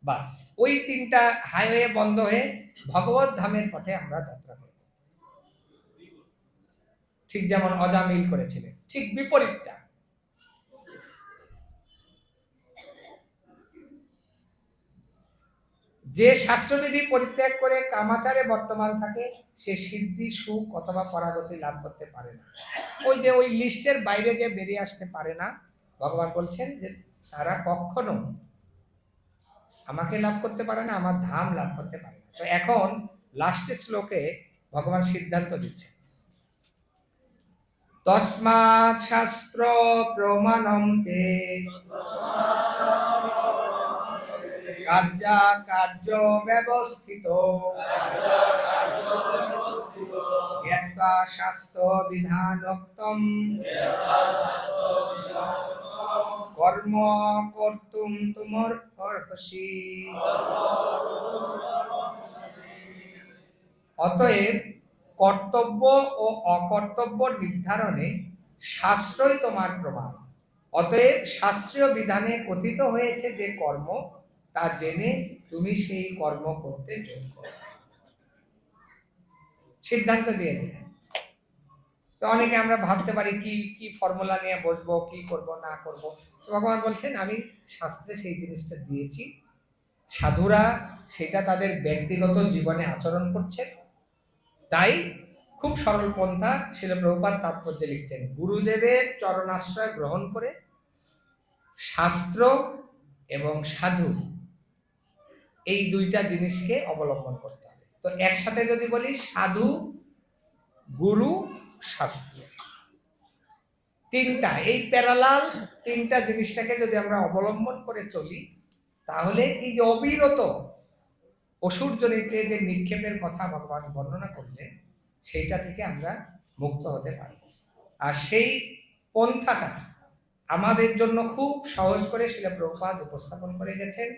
বাস ওই 3টা হাইওয়ে বন্ধ হয়ে ভগবত ধামের পথে আমরা যাত্রা করব। ঠিক যেমন অজামিল করেছিলেন, ঠিক বিপরীতটা। যে শাস্ত্রবিধি পরিত্যাগ করে কামাচারে বর্তমান থাকে, সে সিদ্ধি সুখ অথবা পরাগতি লাভ করতে পারে না। ওই যে ওই লিস্টের বাইরে যে বেরিয়ে আসতে পারে না, ভগবান বলছেন যে তারা কখনো আমাকে লাভ করতে পারে না, আমার ধাম লাভ করতে পারে না। তো এখন লাস্টের শ্লোকে ভগবান সিদ্ধান্ত দিচ্ছেন, তস্মাৎ শাস্ত্র প্রমাণম তে কার্যা কার্য ব্যবস্থিত জ্ঞাত্বা শাস্ত্র বিধানোক্তম কর্ম কর্তুম তুমর অর্হসি। অতএব কর্তব্য ও অকর্তব্য নির্ধারণে শাস্ত্রই তোমার প্রমাণ। অতএব শাস্ত্রীয় বিধানে কথিত হয়েছে যে কর্ম, তা জেনে তুমি সেই কর্ম করতে যোগ্য। সিদ্ধান্ত দিয়ে দিলেন। তো অনেকে আমরা ভাবতে পারি কি কি ফর্মুলা নিয়ে বসবো, কি করব না করব। ভগবান বলছেন আমি শাস্ত্রে সেই জিনিসটা দিয়েছি, সাধুরা সেটা তাদের ব্যক্তিগত জীবনে আচরণ করছেন। তাই খুব সরল পন্থা শিল প্রভুপাদ তাৎপর্যে লিখছেন, গুরুদেবের চরণাশ্রয় গ্রহণ করে শাস্ত্র এবং সাধু এই 2টা জিনিসকে অবলম্বন করতে হবে। তো একসাথে যদি বলি সাধু, গুরু, শাস্ত্র, 3টা, এই প্যারালাল 3টা জিনিসটাকে যদি আমরা অবলম্বন করে চলি, তাহলে এই যে অবিরত অসুরজনিতে যে নিক্ষেপের কথা ভগবান বর্ণনা করলেন, সেইটা থেকে আমরা মুক্ত হতে পারি। আর সেই পন্থাটা আমাদের জন্য খুব সহজ করে শিল প্রভুপাদ উপস্থাপন করে গেছেন,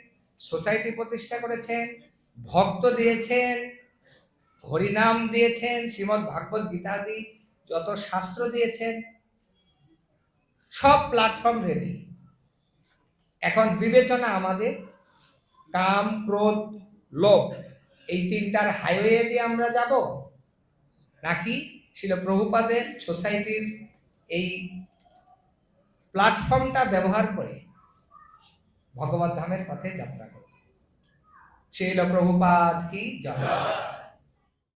সোসাইটি প্রতিষ্ঠা করেছেন, ভক্ত দিয়েছেন, হরিনাম দিয়েছেন, শ্রীমদ্ ভাগবত গীতাদি যত শাস্ত্র দিয়েছেন, সব প্ল্যাটফর্ম রেডি। এখন বিবেচনা আমাদের, কাম ক্রোধ লোভ এই 3টার হাইওয়ে দিয়ে আমরা যাব, নাকি শিল প্রভুপাদের সোসাইটির এই প্ল্যাটফর্মটা ব্যবহার করে ভগবত ধামের পথে যাত্রা করব। শিল প্রভুপাদ কি জয়।